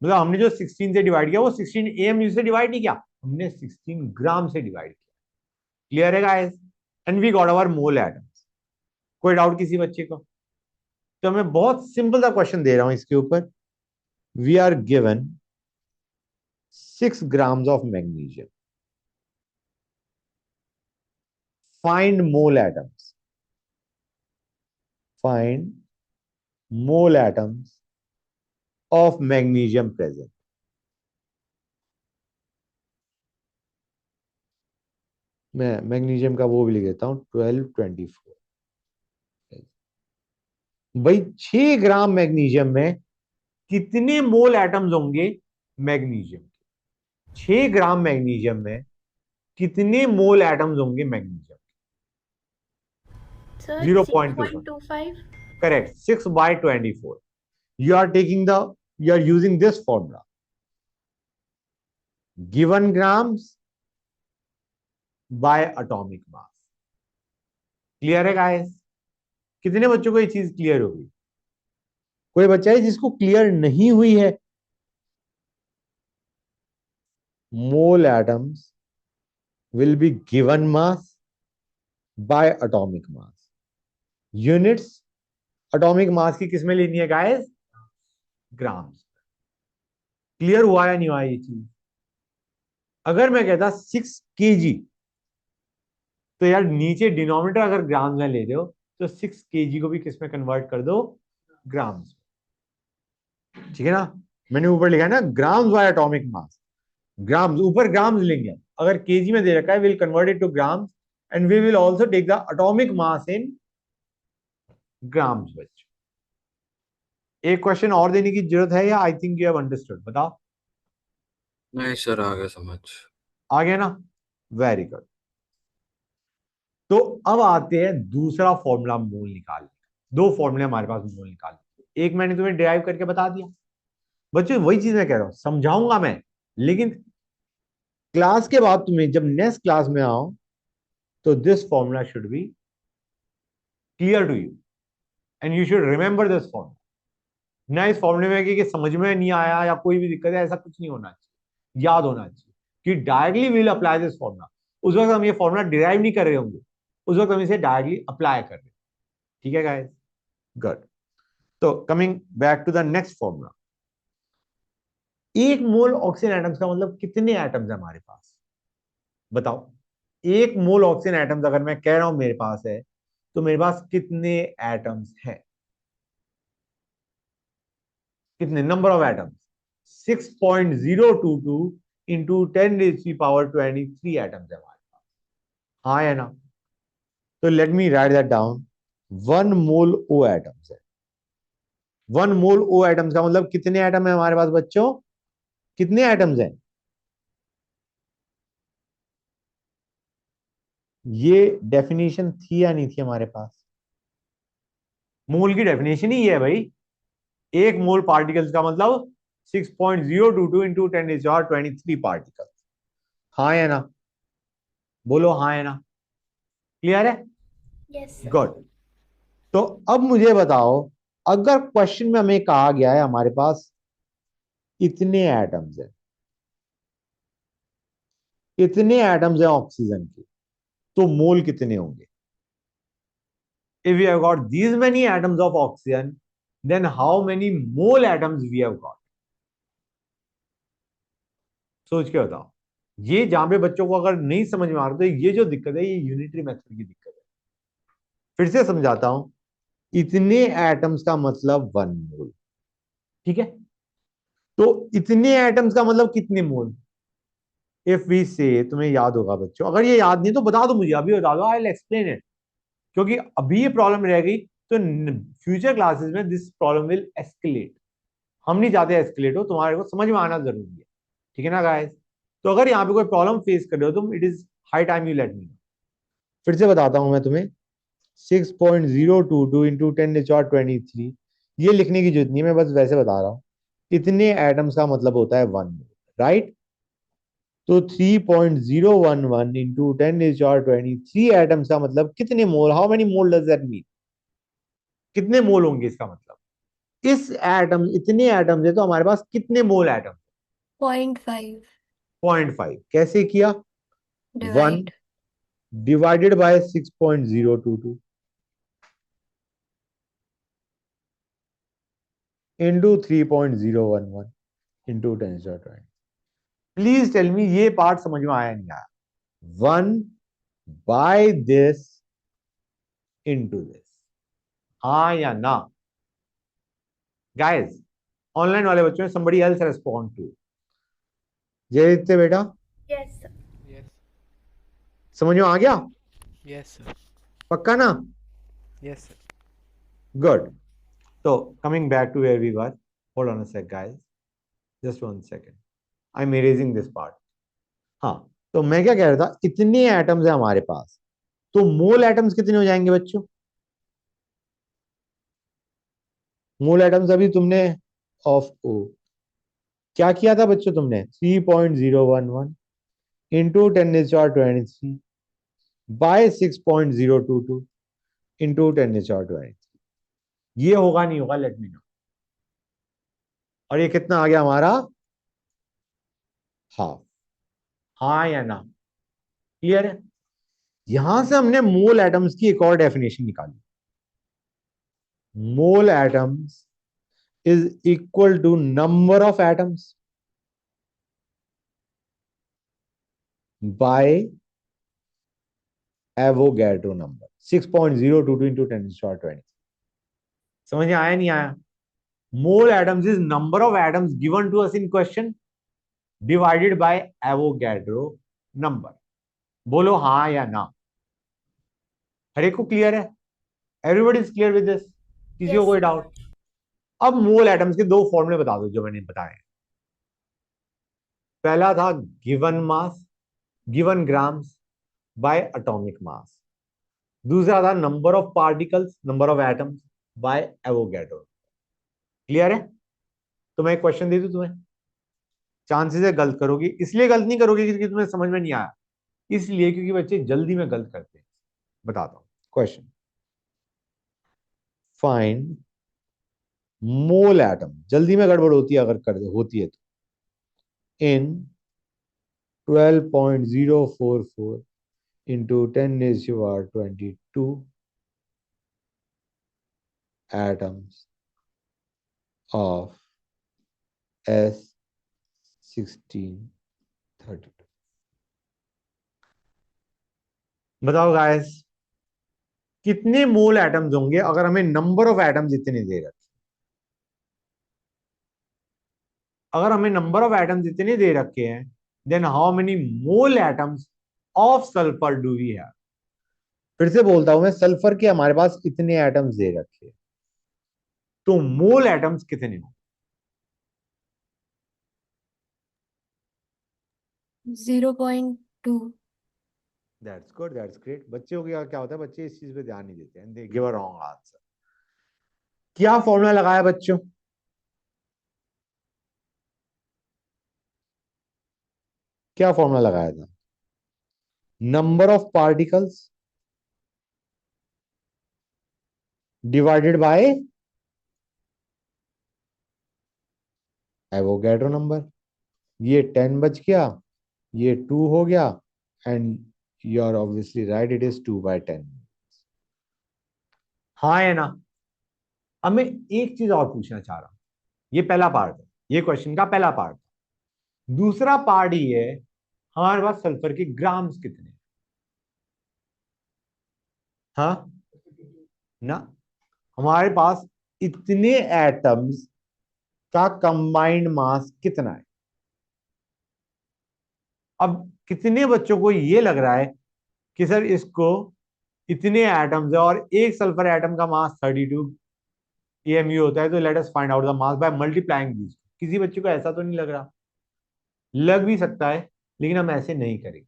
मतलब हमने जो 16 से डिवाइड किया वो 16 AMU से डिवाइड नहीं किया, हमने 16 ग्राम से डिवाइड किया। क्लियर है guys? And we got our mole atoms. कोई डाउट किसी बच्चे को? तो मैं बहुत सिंपल सा क्वेश्चन दे रहा हूं इसके ऊपर। We are given 6 grams of magnesium. Find mole atoms. Find mole atoms of magnesium present. मैं मैग्नीशियम का वो भी लिख देता हूं 1224। भाई 6 ग्राम मैग्नीशियम में कितने मोल एटम्स होंगे मैग्नीशियम के? 6 ग्राम मैग्नीशियम में कितने मोल एटम्स होंगे magnesium? Sir 0.25। 6.25. Correct, 6/24। You are taking the, you are using this formula. Given grams by atomic mass. Clear है गाइस? कितने बच्चों को ये चीज क्लियर होगी? कोई बच्चा है जिसको क्लियर नहीं हुई है? Mole atoms will be given mass by atomic mass. Units atomic mass की किसमें लेनी है गाइस? ग्राम्स। क्लियर हुआ या नहीं हुआ ये चीज? अगर मैं कहता 6 kg, तो यार नीचे डिनोमिनेटर अगर ग्राम्स में ले दो तो 6 kg को भी किसमें कन्वर्ट कर दो? ग्राम्स। ठीक है ना? मैंने ऊपर लिखा है ना grams by atomic mass. Grams, ऊपर ग्राम्स लेंगे। अगर केजी में दे रखा है will convert it to grams and we will also take the atomic mass in grams. बच्चों एक क्वेश्चन और देने की जरूरत है या I think you have understood? बताओ। नहीं सर, आ गया समझ। आ गया ना? Very good. तो अब आते हैं दूसरा फॉर्मूला मोल निकालने का। दो फॉर्मूले हमारे पास मोल निकालने के। एक मैंने तुम्हें डिराइव करके बता दिया। बच्चों वही चीज मैं कह रहा हूं, समझाऊंगा मैं, लेकिन क्लास के बाद तुम्हें जब नेक्स्ट क्लास में आओ तो this formula should be clear to you and you should remember this formula. ना इस फॉर्मूले में कि समझ में नहीं आया या कोई भी दिक्कत है, ऐसा कुछ नहीं होना चाहिए। याद होना चाहिए कि directly will apply this formula. उस वक्त हम ये फॉर्मूला डिराइव नहीं कर रहे होंगे, उस वक्त हम इसे डायरेक्टली अप्लाई कर रहे हैं। ठीक है गाइस? गुड। तो coming back to the next formula. एक मोल ऑक्सीजन एटम्स का मतलब कितने एटम्स है हमारे पास? बताओ। एक मोल ऑक्सीजन एटम्स अगर मैं कह रहा हूं मेरे पास है, तो मेरे पास कितने एटम्स हैं? कितने number of atoms? 6.022 into 10⁻23 atoms है हमारे पास। हाँ या ना? तो let me write that down. 1 mole O atoms है। 1 मोल ओ एटम्स का मतलब कितने एटम है हमारे पास बच्चों? कितने एटम्स हैं? ये डेफिनेशन थी या नहीं थी हमारे पास? मोल की डेफिनेशन ही है भाई। एक मोल पार्टिकल्स का मतलब 6.022 इंटू 10⁻23 पार्टिकल। हाँ या ना? बोलो हाँ या ना? क्लियर है? Yes sir. गुड। तो अब मुझे बताओ, अगर क्वेश्चन में हमें कहा गया है हमारे पास इतने एटम्स हैं, इतने एटम्स हैं ऑक्सीजन के, तो मोल कितने होंगे? If we have got these many atoms of oxygen, then how many mole atoms we have got? सोच के बताओ। ये जहां पे बच्चों को अगर नहीं समझ में आ रहा तो ये जो दिक्कत है ये यूनिटरी मेथड की दिक्कत है। फिर से समझाता हूं, इतने एटम्स का मतलब 1 मोल। ठीक है, तो इतने एटम्स का मतलब कितने मोल? इफ वी से, तुम्हें याद होगा बच्चों, अगर ये याद नहीं तो बता दो मुझे, अभी बता दो, आई विल एक्सप्लेन इट। क्योंकि अभी ये प्रॉब्लम रह गई तो फ्यूचर क्लासेस में दिस प्रॉब्लम विल एस्केलेट। हम नहीं चाहते एस्केलेट हो, तुम्हारे को समझ में आना जरूरी है। ठीक है ना गाइस? तो अगर यहाँ पे कोई प्रॉब्लम फेस कर रहे हो तुम, it is high time you let me know. फिर से बताता हूं मैं तुम्हें, 6.022 इंटू 10⁻23, ये लिखने की जरूरत नहीं है, मैं बस वैसे बता रहा हूँ। इतने एटम्स का मतलब होता है 1 मोल, राइट? तो 3.011 इंटू 10⁻23 एटम्स का मतलब कितने mole? How many mole does that mean? कितने मोल होंगे इसका मतलब? इस एटम, इतने एटम्स है तो हमारे पास कितने मोल एटम? 0.5 0.5। कैसे किया? 1 divide. Divided by 6.022 into 3.011 into 10⁻20। Please tell me, ये पार्ट समझ में आया नहीं आया? 1 बाय दिस इंटू दिस, हाँ या ना? गाइस, ऑनलाइन वाले बच्चों ने somebody else respond to। जय से बेटा, यस सर। Yes, समझ में आ गया? yes, sir. पक्का ना? Yes, sir. गुड। तो coming back to where we were, hold on a sec guys, just 1 second, I am erasing this part. हाँ, तो मैं क्या कह रहा था, इतने एटम्स है हमारे पास, तो मोल एटम्स कितने हो जाएंगे बच्चों? मोल एटम्स अभी तुमने ऑफ ओ क्या किया था बच्चों? तुमने 3.011 इंटू 10⁻23 बाय 6.022 इंटू 10⁻23। ये होगा नहीं होगा, लेट मी नो। और ये कितना आ गया हमारा? हाफ। हाँ या ना? क्लियर है? यहां से हमने मोल एटम्स की एक और डेफिनेशन निकाली। Mole atoms is equal to number of atoms by Avogadro number, 6.022 into 10⁻20। समझ में आया नहीं आया? Mole atoms is number of atoms given to us in question divided by Avogadro number. बोलो हाँ या ना? हर एक को क्लियर है? Everybody is clear with this? किसी को यस कोई सर। डाउट? अब मोल एटम्स के दो फॉर्मूले बता दो जो मैंने बताए। पहला था given mass, given grams by atomic मास। दूसरा था number of particles, number of atoms by Avogadro. Clear है? तो मैं एक क्वेश्चन दे दूं तुम्हें, चांसेस है गलत करोगी, इसलिए गलत नहीं करोगे क्योंकि तुम्हें समझ में नहीं आया, इसलिए क्योंकि बच्चे जल्दी में गलत करते हैं। बताता हूं क्वेश्चन। फाइंड मोल एटम, जल्दी में गड़बड़ होती है अगर कर दे होती है तो, इन 12.044 into 10⁻22 atoms of S1632। बताओ गाइस, कितने मोल एटम्स होंगे अगर हमें नंबर ऑफ एटम्स इतने दे रखे? अगर हमें नंबर ऑफ एटम्स इतने दे रखे हैं, then how many mole atoms of sulphur do we have? फिर से बोलता हूं मैं, सल्फर के हमारे पास इतने एटम्स दे रखे हैं, तो मोल एटम्स कितने होंगे? 0.2। That's good, that's great. बच्चों का क्या होता है, बच्चे इस चीज पे ध्यान नहीं देते हैं, they give a wrong answer. क्या फॉर्मूला लगाया बच्चों? क्या फॉर्मूला लगाया था? Number of particles divided by Avogadro number. ये 10 बच गया, ये 2 हो गया, and you are obviously right, it is 2/10। हाँ या ना? अब मैं एक चीज और पूछना चाह रहा हूं, ये पहला पार्ट है, ये क्वेश्चन का पहला पार्ट। दूसरा पार्ट ये है, हमारे पास सल्फर के ग्राम्स कितने हैं? हाँ ना, हमारे पास इतने एटम्स का कंबाइंड मास कितना है? अब कितने बच्चों को ये लग रहा है कि सर इसको इतने एटम्स है और एक सल्फर एटम का मास 32 एमयू होता है, तो let us find out the mass by multiplying this. किसी बच्चे को ऐसा तो नहीं लग रहा? लग भी सकता है, लेकिन हम ऐसे नहीं करेंगे।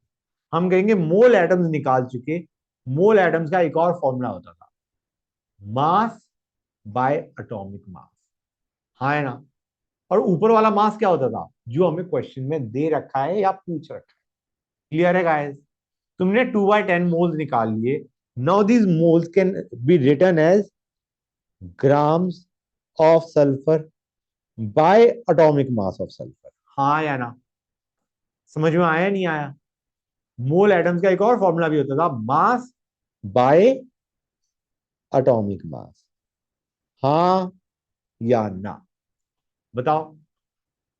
हम कहेंगे मोल एटम्स निकाल चुके। मोल एटम्स का एक और फॉर्मूला होता था, मास बाय एटॉमिक मास। हाँ है ना? और ऊपर वाला मास क्या होता था, जो हमें क्वेश्चन में दे रखा है या पूछ रखा है। क्लियर है गाइस? तुमने 2/10 मोल्स निकाल लिए। Now these moles can be written as grams of sulphur by atomic mass of sulphur. हाँ या ना? समझ में आया नहीं आया? मोल एटम्स का एक और फॉर्मूला भी होता था, मास बाय एटॉमिक मास। हाँ या ना? बताओ।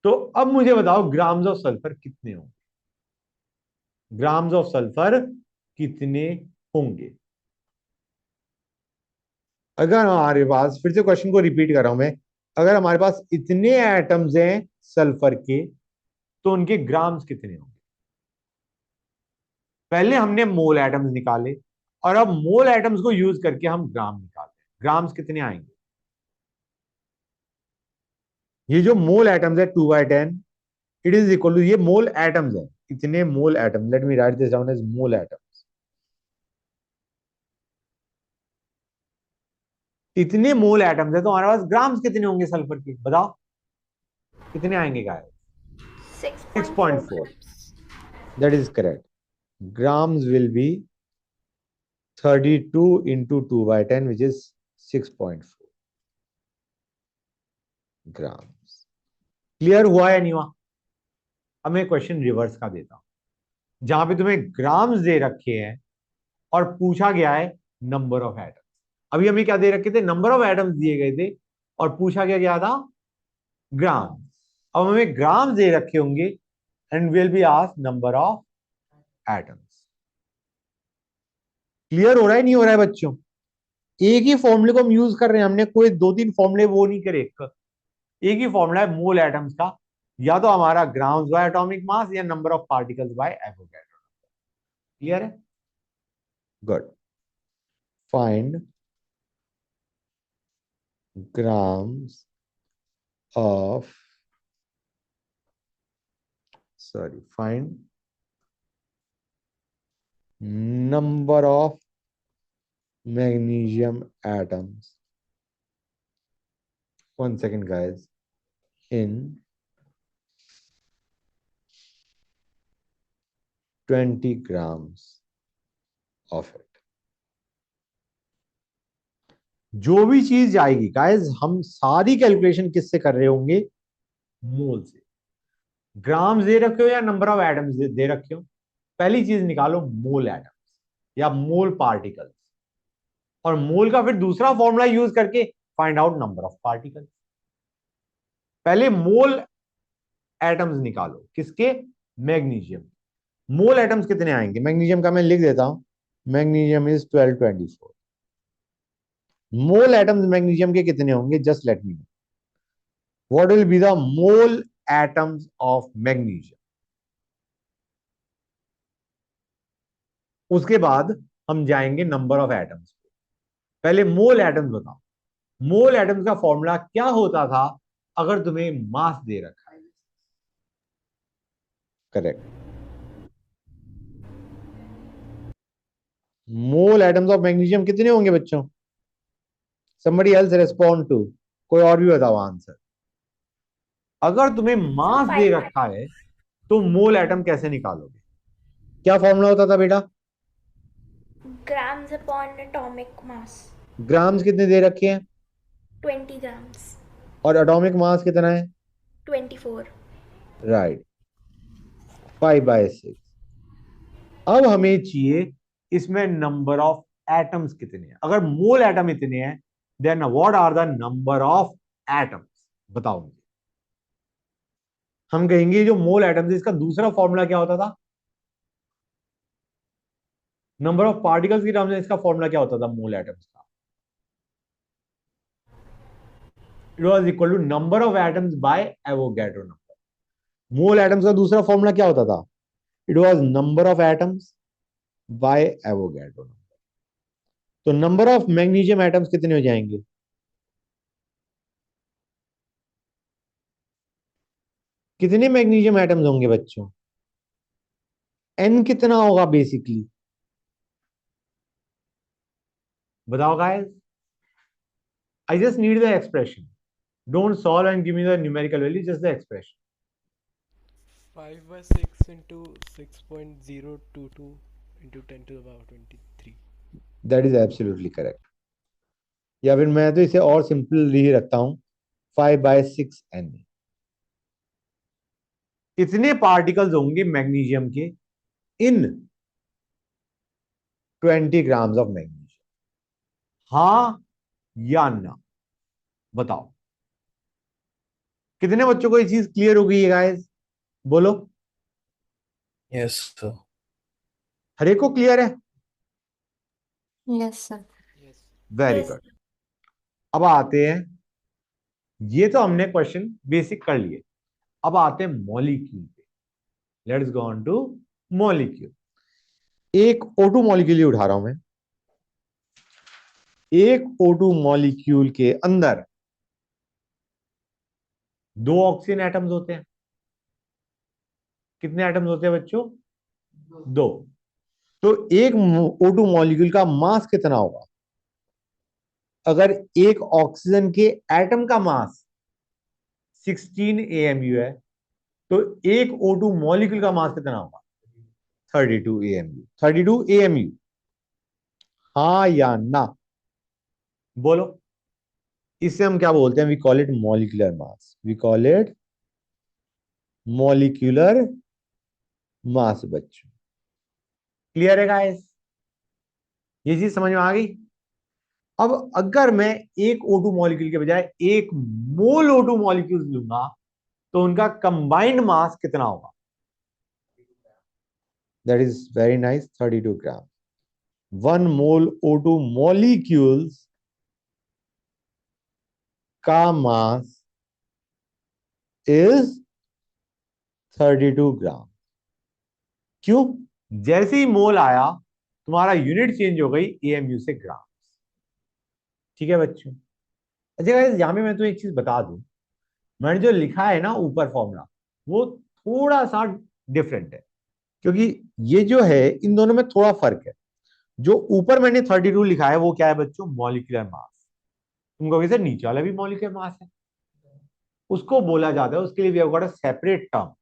तो अब मुझे बताओ ग्राम्स ऑफ सल्फर कितने होंगे? ग्राम्स ऑफ सल्फर कितने होंगे? अगर हमारे पास, फिर से क्वेश्चन को रिपीट कर रहा हूं मैं, अगर हमारे पास इतने एटम्स हैं सल्फर के, तो उनके ग्राम्स कितने होंगे? पहले हमने मोल एटम्स निकाले, और अब मोल एटम्स को यूज करके हम ग्राम निकालते हैं। ग्राम्स कितने आएंगे? ये जो मोल एटम्स है 2/10, इट इज इक्वल टू, ये मोल एटम्स है, इतने mole atom, let me write this down as mole atoms. इतने मोल एटम्स है, तो हमारे पास ग्राम्स कितने होंगे सल्फर के? बताओ कितने आएंगे guys? 6.4 6.4। grams. That is correct. grams will be 32 into 2/10, which is 6.4 grams. Clear हुआ या नहीं हुआ? अब मैं क्वेश्चन रिवर्स का देता हूं, जहां पे तुम्हें ग्राम्स दे रखे हैं और पूछा गया है नंबर ऑफ एटम्स। अभी हमें क्या दे रखे थे? नंबर ऑफ एटम्स दिए गए थे, और पूछा गया था ग्राम। अब हमें ग्राम्स दे रखे होंगे, and will be asked number of atoms. Clear हो रहा है नहीं हो रहा है बच्चों? एक ही फॉर्मूले को हम यूज कर रहे हैं, हमने कोई 2-3 फॉर्मूले वो नहीं करे। एक ही फॉर्मूला है मोल एटम्स का, या तो हमारा ग्राम्स बाय एटॉमिक मास या number of particles by Avogadro. Clear है? Good. Find grams of, sorry, find number of magnesium atoms, 1 second guys, in 20 grams of it। जो भी चीज आएगी गाइस, हम सारी कैलकुलेशन किससे कर रहे होंगे? मोल से। ग्राम्स दे रखे हो या नंबर ऑफ एटम्स दे रखे हो, पहली चीज निकालो मोल एटम्स या मोल पार्टिकल्स, और मोल का फिर दूसरा फॉर्मूला यूज करके find out number of particles. पहले मोल एटम्स निकालो, किसके? मैग्नीशियम। मोल एटम्स कितने आएंगे मैग्नीशियम का? मैं लिख देता हूं, magnesium is 1224। Mole atoms magnesium के कितने होंगे? Just let me know what will be the mole atoms of magnesium. उसके बाद हम जाएंगे नंबर ऑफ एटम्स पे। पहले मोल एटम्स बताओ। मोल एटम्स का फॉर्मूला क्या होता था अगर तुम्हें मास दे रखा है? Correct. Mole atoms of magnesium कितने होंगे बच्चों? somebody else respond to, कोई और भी बताओ आंसर। अगर तुम्हें मास दे रखा है तो मोल एटम कैसे निकालोगे? क्या फॉर्मूला होता था बेटा? Grams upon atomic mass. Grams कितने दे रखे हैं 20 grams. और एटॉमिक मास कितना है? 24. राइट, 5/6। अब हमें चाहिए इसमें नंबर ऑफ एटम्स कितने हैं। अगर मोल एटम इतने हैं, then what are the number of atoms? बताओ मुझे। हम कहेंगे जो मोल एटम्स, इसका दूसरा फॉर्मूला क्या होता था? नंबर ऑफ पार्टिकल्स की टर्म्स में इसका फॉर्मूला क्या होता था मोल एटम्स का? It was equal to number of atoms by Avogadro number. Mole atoms का दूसरा फॉर्मूला क्या होता था? It was number of atoms by Avogadro number. तो नंबर ऑफ मैग्नीशियम एटम्स कितने हो जाएंगे? कितने मैग्नीशियम एटम्स होंगे बच्चों? एन कितना होगा बेसिकली? बताओ guys. I just need the expression. Don't solve and give me the numerical value, just the expression. 5 by 6 into 6.022 into 10 to the power 23. That is absolutely correct. या फिर मैं तो इसे और सिंपल ही रखता हूं, 5/6 n। कितने पार्टिकल्स होंगे मैग्नीशियम के इन 20 ग्राम्स ऑफ मैग्नीशियम? हाँ या ना, बताओ। कितने बच्चों को ये चीज क्लियर हो गई है गाइस? बोलो। Yes sir. हर एक को क्लियर है? Yes sir. Yes. Very Yes. Good. अब आते हैं, ये तो हमने क्वेश्चन बेसिक कर लिए। अब आते हैं मॉलिक्यूल पे। Let's go on two molecule. एक O2 मॉलिक्यूल ही उठा रहा हूं मैं। एक O2 मॉलिक्यूल के अंदर 2 ऑक्सीजन एटम्स होते हैं। कितने एटम्स होते हैं बच्चों? 2। तो एक O2 मॉलिक्यूल का मास कितना होगा? अगर एक ऑक्सीजन के एटम का मास 16 AMU है, तो एक O2 मॉलिक्यूल का मास कितना होगा? 32 AMU। 32 AMU, हाँ या ना, बोलो। इसे हम क्या बोलते हैं? We call it molecular mass. We call it molecular mass बच्चों। क्लियर है गाइस? ये चीज समझ में आ गई? अब अगर मैं एक O2 मॉलिक्यूल के बजाय एक मोल O2 मॉलिक्यूल लूंगा, तो उनका कंबाइंड मास कितना होगा? That is very nice, 32 gram. 1 mole O2 molecules का मास इज 32 ग्राम। क्यों? जैसे ही मोल आया, तुम्हारा यूनिट चेंज हो गई AMU से ग्राम। ठीक है बच्चों? अच्छा गाइस, यहां पे मैं तो एक चीज बता दूं, मैंने जो लिखा है ना ऊपर फॉर्मूला, वो थोड़ा सा डिफरेंट है। क्योंकि ये जो है, इन दोनों में थोड़ा फर्क है। जो ऊपर मैंने 32 लिखा है वो क्या है बच्चों? Molecular mass. तुम कहोगे सर नीचे वाला भी मॉलिक्यूलर मास है। उसको बोला जाता है, उसके लिए we have got a separate term,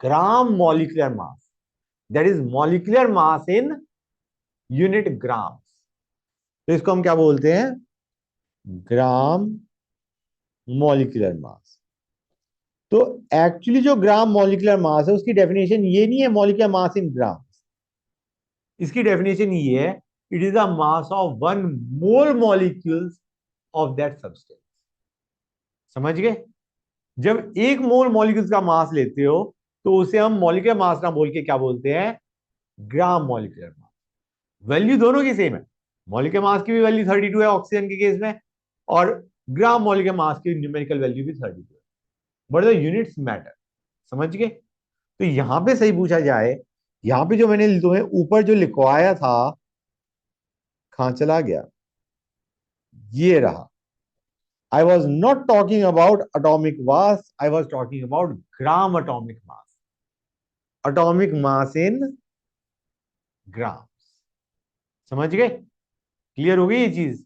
gram molecular mass. That is molecular mass in unit gram. तो इसको हम क्या बोलते हैं? Gram molecular mass. तो एक्चुअली जो ग्राम मॉलिक्यूलर मास है, उसकी डेफिनेशन ये नहीं है मॉलिक्यूलर मास इन ग्राम। इसकी डेफिनेशन ये है, it is the mass of 1 mole molecules of that substance. समझ गए? जब 1 मोल मॉलिक्यूल्स का मास लेते हो, तो उसे हम मॉलिक्यूलर मास ना बोल के क्या बोलते हैं? ग्राम मॉलिक्यूलर मास। वैल्यू दोनों की सेम है। मॉलिक्यूलर मास की भी वैल्यू 32 है ऑक्सीजन के केस में, और ग्राम मॉलिक्यूलर मास की न्यूमेरिकल वैल्यू भी 32 है। But the units matter. समझ गए? तो यहां पे सही पूछा जाए, यहां पे जो मैंने तुम्हें ऊपर जो लिखवाया था, कहां चला गया? ये रहा। I was not talking about atomic mass, I was talking about gram atomic mass. Atomic mass in grams. समझ गए? क्लियर हो गई ये चीज?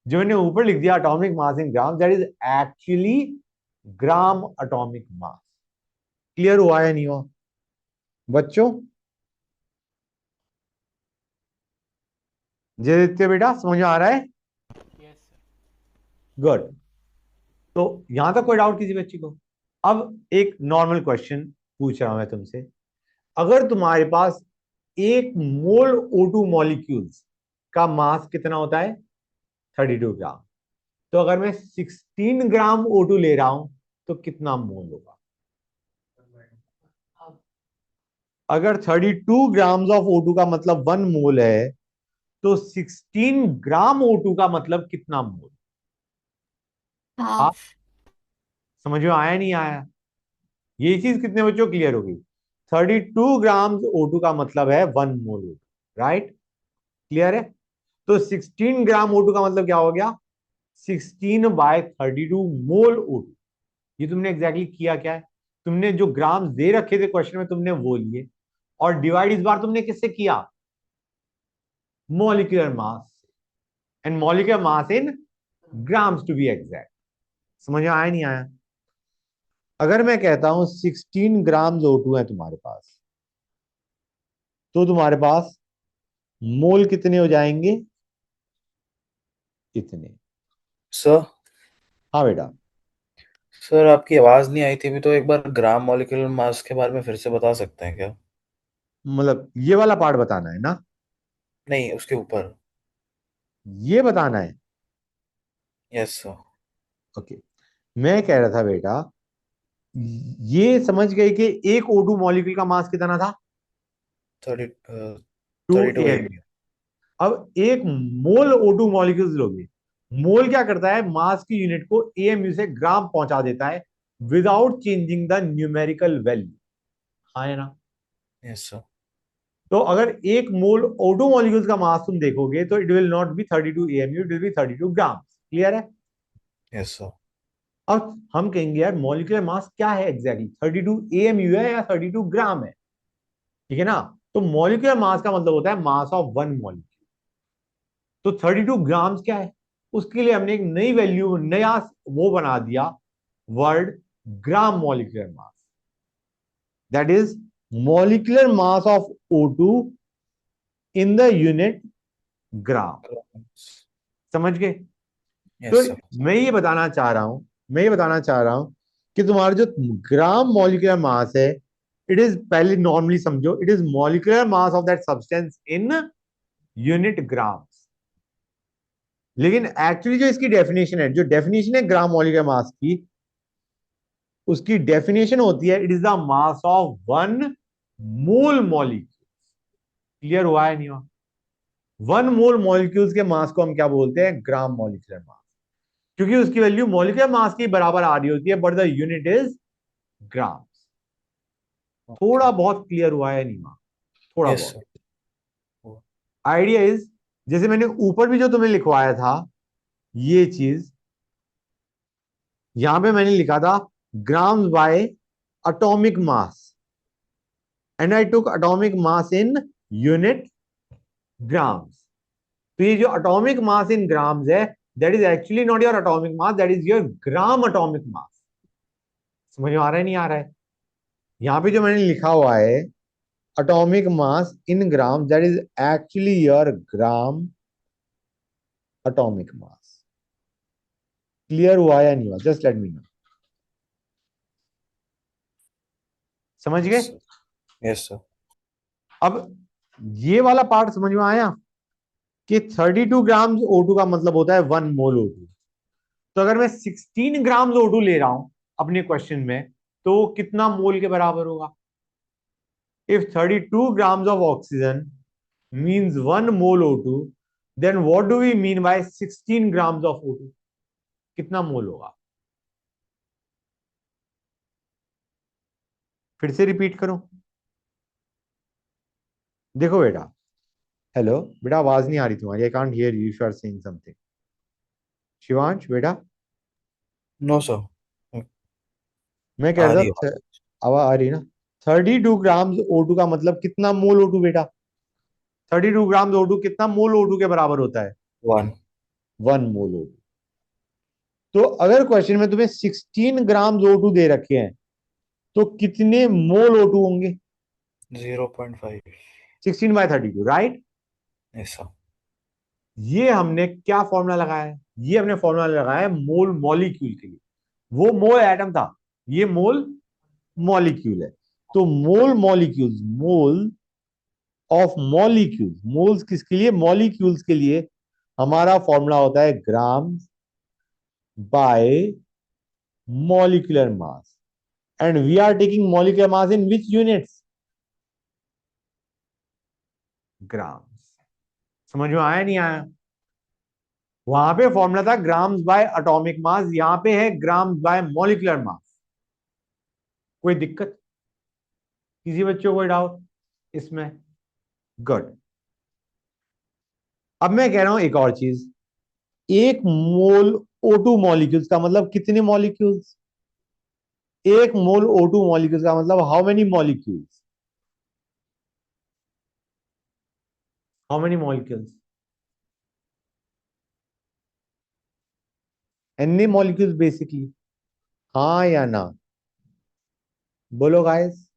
जो मैंने ऊपर लिख दिया atomic mass in gram, that is actually gram atomic mass. Clear हुआ या नहीं हुआ बच्चों? जय बेटा, समझ में आ रहा है? Yes, sir. गुड। तो यहां तक कोई डाउट किसी बच्ची को? अब एक नॉर्मल क्वेश्चन पूछ रहा हूं मैं तुमसे। अगर तुम्हारे पास 1 मोल O2 मॉलिक्यूल्स का मास कितना होता है? 32 ग्राम। तो अगर मैं 16 ग्राम O2 ले रहा हूं, तो कितना मोल होगा? अगर 32 ग्राम्स ऑफ O2 का मतलब 1 मोल है, तो 16 ग्राम O2 का मतलब कितना मोल? आप हाफ। समझ में आया नहीं आया? ये चीज कितने बच्चों क्लियर होगी? 32 ग्राम्स O2 का मतलब है 1 मोल O2, राइट? क्लियर है? तो 16 ग्राम O2 का मतलब क्या हो गया? 16/32 मोल O2। ये तुमने एग्जैक्टली किया क्या है? तुमने जो ग्राम दे रखे थे क्वेश्चन में तुमने वो लिए, और डिवाइड इस बार तुमने किससे किया? Molecular mass. And molecular mass in grams to be exact. समझ में आया नहीं आया? अगर मैं कहता हूं 16 ग्राम O2 है तुम्हारे पास, तो तुम्हारे पास मोल कितने हो जाएंगे? इतने। सर हाँ बेटा। सर आपकी आवाज नहीं आई थी अभी, तो एक बार ग्राम मॉलिक्यूलर मास के बारे में फिर से बता सकते हैं क्या? मतलब ये वाला पार्ट बताना है ना? नहीं, उसके ऊपर। ये बताना है। Yes sir. ओके। मैं कह रहा था बेटा, ये समझ गए कि एक O2 मॉलिक्यूल का मास कितना था? 30 टू 32 एम एम। अब एक मोल O2 मॉलिक्यूल्स लोगे, मोल क्या करता है? मास की यूनिट को AMU से ग्राम पहुंचा देता है without changing the numerical value. हाँ है ना? Yes sir. तो अगर एक मोल O2 मॉलिक्यूल्स का मास तुम देखोगे तो it will not be 32 AMU, it will be 32 gram. Clear है? Yes sir. अब हम कहेंगे यार मॉलिक्यूलर मास क्या है एग्जैक्टली? 32 AMU है या 32 ग्राम है? ठीक है ना? तो मॉलिक्यूलर मास का मतलब होता है मास ऑफ 1 मॉलिक्यूल। तो 32 ग्राम्स क्या है? उसके लिए हमने एक नई वैल्यू, नया वो बना दिया word, gram molecular mass. That is molecular mass of O2 in the unit gram. समझ गए? तो यस सर। मैं ये बताना चाह रहा हूं कि तुम्हारा जो ग्राम मॉलिक्यूलर मास है, इट इज, पहले नॉर्मली समझो, it is molecular mass of that substance in unit grams. लेकिन एक्चुअली जो इसकी डेफिनेशन है, जो डेफिनेशन है ग्राम मॉलिक्यूलर मास की, उसकी डेफिनेशन होती है it is the mass of 1 mole molecule. Clear हुआ है नहीं हुआ? 1 मोल मॉलिक्यूल्स के मास को हम क्या बोलते हैं? ग्राम मॉलिक्यूलर मास। क्योंकि उसकी वैल्यू मॉलिक्यूलर मास की बराबर आ रही होती है, but the unit is gram. थोड़ा बहुत क्लियर हुआ है नहीं हुआ? थोड़ा यस बहुत। सर। आइडिया इज, जैसे मैंने ऊपर भी जो तुम्हें लिखवाया था, ये चीज यहां पे मैंने लिखा था grams by atomic mass, and I took atomic mass in unit grams. तो ये जो एटॉमिक मास इन ग्राम्स है, that is actually not your atomic mass, that is your gram atomic mass. समझ में आ रहा है नहीं आ रहा है? यहां पे जो मैंने लिखा हुआ है atomic mass in gram, that is actually your gram atomic mass. Clear हुआ या नहीं हुआ? Just let me know. समझ यस गए? सर। Yes sir. अब ये वाला पार्ट समझ में आया कि 32 ग्राम O2 का मतलब होता है 1 मोल O2। तो अगर मैं 16 ग्राम O2 ले रहा हूं अपने क्वेश्चन में, तो कितना मोल के बराबर होगा? If 32 grams of oxygen means 1 mole O2, then what do we mean by 16 grams of O2? कितना मोल होगा? फिर से रिपीट करो। देखो बेटा, हेलो बेटा, आवाज नहीं आ रही तुम्हारी, I can't hear you, you are saying something. Shivansh बेटा, नो सर। मैं कह आ रहा रही था, है। आवाज आ रही है ना? 32 ग्राम O2 का मतलब कितना मोल O2 बेटा? 32 ग्राम O2 कितना मोल O2 के बराबर होता है? 1। 1 मोल O2। तो अगर क्वेश्चन में तुम्हें 16 ग्राम O2 दे रखे हैं, तो कितने मोल O2 होंगे? 0.5। 16/32, राइट? Yes sir. ये हमने क्या फॉर्मूला लगाया है? ये हमने फॉर्मूला लगाया है मोल मॉलिक्यूल के लिए। वो मोल एटम था, ये मोल मॉलिक्यूल है। तो mole molecules, mole of molecules, moles किसके लिए? मॉलिक्यूल्स के लिए हमारा फॉर्मूला होता है gram by molecular mass. And we are taking molecular mass in which units? Grams. समझ में आया नहीं आया? वहां पे फॉर्मूला था ग्राम्स बाय एटॉमिक मास, यहां पे है ग्राम्स बाय मॉलिक्यूलर मास। कोई दिक्कत? किसी बच्चों को कोई डाउट इसमें? गुड। अब मैं कह रहा हूं एक और चीज, एक मोल O2 मॉलिक्यूल्स का मतलब कितने मॉलिक्यूल्स? एक मोल O2 मॉलिक्यूल्स का मतलब how many molecules? How many molecules? Any molecules basically, हाँ या ना? बोलो गाइस,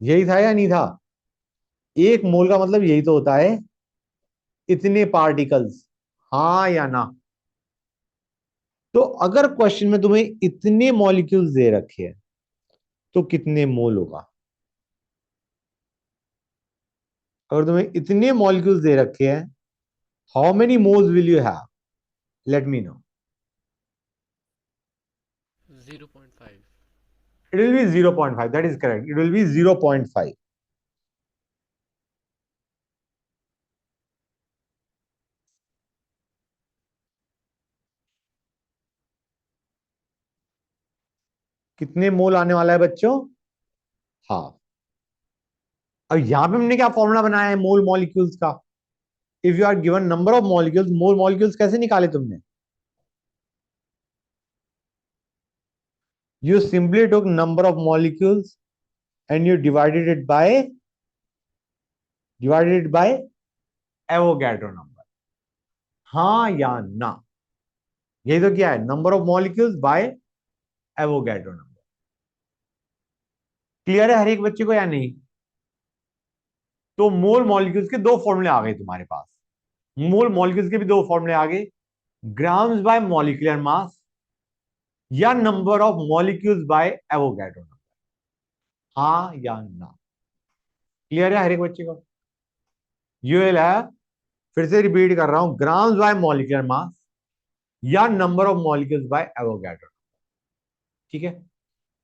यही था या नहीं था? एक मोल का मतलब यही तो होता है, इतने पार्टिकल्स, हाँ या ना? तो अगर क्वेश्चन में तुम्हें इतने मॉलिक्यूल्स दे रखे हैं तो कितने मोल होगा? अगर तुम्हें इतने मॉलिक्यूल्स दे रखे हैं, how many moles will you have? Let me know. 0.5. It will be 0.5. That is correct. It will be 0.5. कितने मोल आने वाला है बच्चों? हाँ। अब यहां पे हमने क्या फॉर्मूला बनाया है मोल मॉलिक्यूल्स का? If you are given number of molecules, mole molecules कैसे निकाले तुमने? You simply took number of molecules and you divided it by Avogadro number. हाँ या ना? यही तो क्या है, number of molecules by Avogadro number. Clear है हर एक बच्चे को या नहीं? तो मोल मॉलिक्यूल्स के दो फॉर्मूले आ गए तुम्हारे पास। मोल मॉलिक्यूल्स के भी दो फॉर्मूले आ गए, ग्राम्स बाय मॉलिक्यूलर मास या number of molecules by Avogadro number. हाँ या ना? क्लियर है हर एक बच्चे को? यू विल हैव, फिर से रिपीट कर रहा हूं, ग्राम्स बाय मॉलिक्यूलर मास या number of molecules by Avogadro. ठीक है?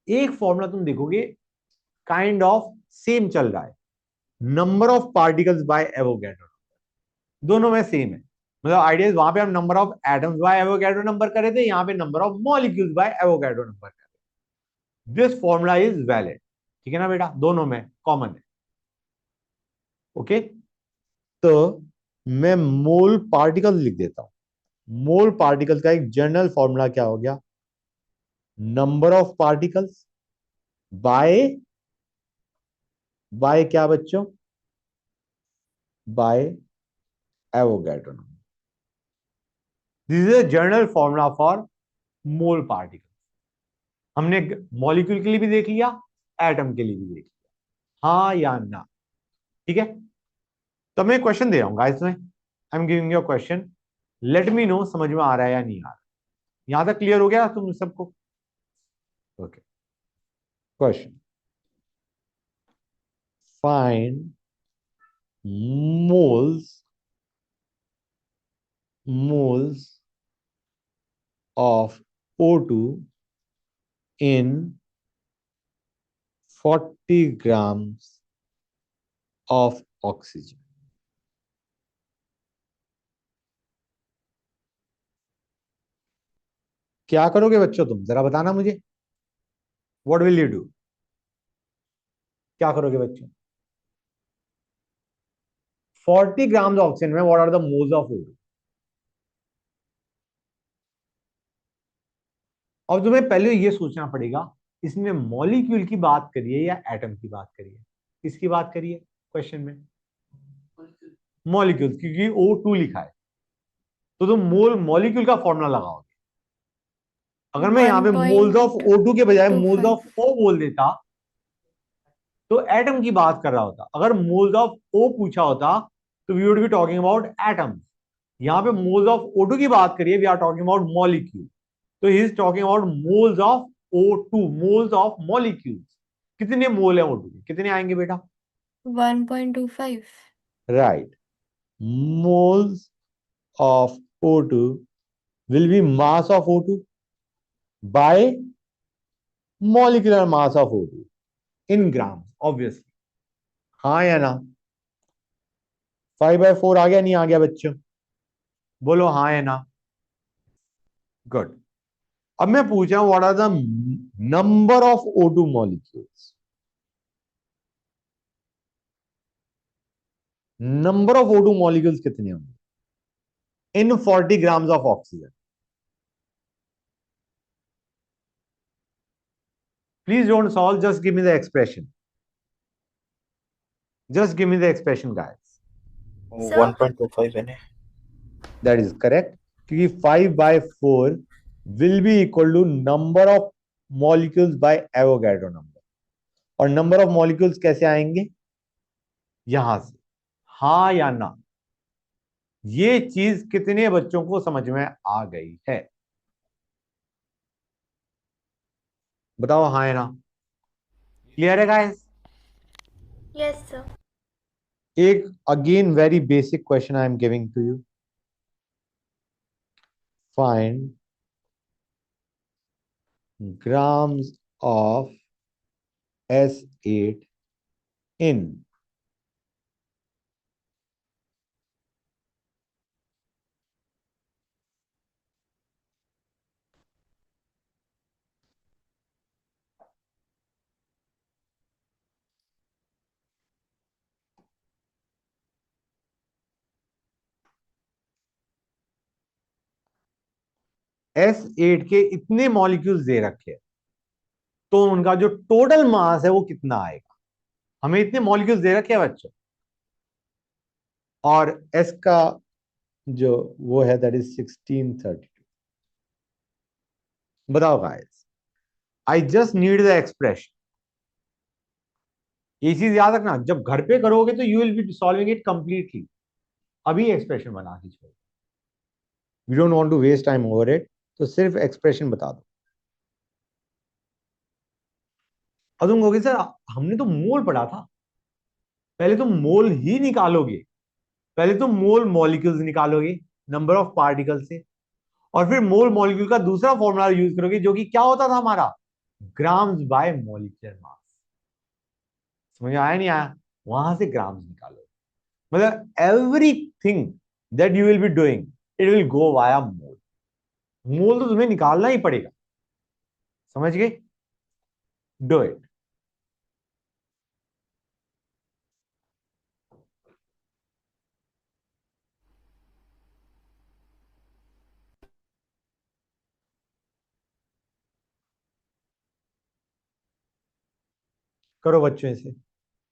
एक फॉर्मूला तुम देखोगे काइंड ऑफ सेम चल रहा है, number of particles by Avogadro, दोनों में सेम है। मतलब आइडिया, वहां पे हम number of atoms by Avogadro number कर रहे थे, यहां पे number of molecules by Avogadro number कर रहे हैं। This formula is valid. ठीक है ना बेटा? दोनों में कॉमन है। ओके, तो मैं मोल पार्टिकल लिख देता हूं। मोल पार्टिकल का एक जनरल फॉर्मूला क्या हो गया? नंबर ऑफ पार्टिकल्स बाय क्या बच्चों? Bye Avogadro number. This is a general formula for mole particle. हमने मॉलिक्यूल के लिए भी देख लिया, एटम के लिए भी देख लिया, हाँ या ना? ठीक है? तो मैं क्वेश्चन दे रहा हूं गाइस में, आई am giving you a question, let me know समझ में आ रहा है या नहीं आ रहा। यहां तक क्लियर हो गया तुम सबको? Okay, question, find moles of O2 in 40 grams of oxygen. क्या करोगे बच्चों तुम, जरा बताना मुझे? What will you do? क्या करोगे बच्चों? 40 ग्राम्स ऑक्सीजन में what are the moles of O2? अब तुम्हें पहले ये सोचना पड़ेगा, इसमें मॉलिक्यूल की बात करिए या एटम की बात करिए? किसकी बात करिए क्वेश्चन में? मॉलिक्यूल, क्योंकि O2 लिखा है, तो तुम मोल मॉलिक्यूल का फॉर्मूला लगाओगे। अगर मैं यहां वन पे मोल्स ऑफ पॉइंट O2 के बजाय two moles of five O बोल देता तो एटम की बात कर रहा होता। अगर मोल्स ऑफ O पूछा होता तो we would be talking about atoms. यहां पे मोल्स ऑफ O2 की बात करिए, we are talking about molecule. तो he is talking about moles of O2, moles of molecules. कितने मोल है O2 के? कितने आएंगे बेटा? 1.25। Right, moles of O2 will be mass of O2 by molecular mass of O2 in grams, obviously. हाँ या ना? 5/4 आ गया, नहीं आ गया बच्चों? बोलो हाँ या ना। गुड। अब मैं पूछ रहा हूं what are the number of O2 molecules. Number of O2 molecules कितने होंगे in 40 grams of oxygen? Please don't solve, just give me the expression, just give me the expression guys. Sir 1.25 है। That is correct, क्योंकि 5/4 will be equal to number of molecules by Avogadro number. और number of molecules कैसे आएंगे? यहां से। हाँ या ना? ये चीज कितने बच्चों को समझ में आ गई है? बताओ हाँ या ना। क्लियर है गाइस? Yes sir. एक again very basic question I am giving to you. Find grams of S8 in S8 के इतने मॉलिक्यूल्स दे रखे हैं, तो उनका जो टोटल मास है वो कितना आएगा? हमें इतने मॉलिक्यूल्स दे रखे हैं बच्चों, और S का जो वो है दैट इज 1632। बताओ guys, I just need the expression. ये चीज याद रखना, जब घर पे करोगे तो you will be solving it completely. अभी एक्सप्रेशन बना के छोड़ो, we don't want to waste time over it, तो सिर्फ एक्सप्रेशन बता दो। और तुम कहोगे सर हमने तो मोल पढ़ा था। पहले तुम मोल ही निकालोगे, पहले तुम मोल मॉलिक्यूल्स निकालोगे नंबर ऑफ पार्टिकल से, और फिर मोल मॉलिक्यूल का दूसरा फॉर्मूला यूज करोगे जो कि क्या होता था हमारा? ग्राम्स बाय मॉलिक्यूलर मास। समझ में आया नहीं आया? वहां से ग्राम्स निकालो। मतलब everything that you will be doing it will go via mole. Mole तो तुम्हें निकालना ही पड़ेगा। समझ गए? Do it. करो बच्चों से,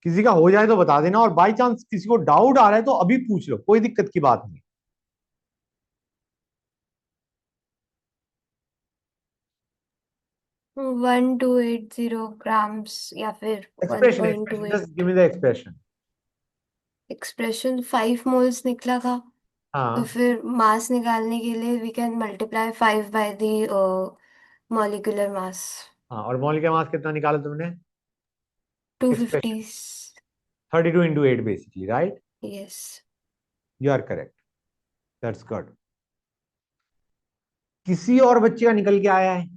किसी का हो जाए तो बता देना, और बाई चांस किसी को डाउट आ रहा है तो अभी पूछ लो, कोई दिक्कत की बात नहीं। 1280 ग्राम्स या फिर one expression, point two expression, just give at me the expression. Expression 5 moles निकला था। तो हाँ फिर मास निकालने के लिए we can multiply 5 by the molecular mass. हाँ, और मॉलिक्यूलर मास कितना निकाला तुमने? 250। Expression 32 × 8 basically, right? Yes. You are correct, that's good. किसी और बच्चे का निकल के आया है?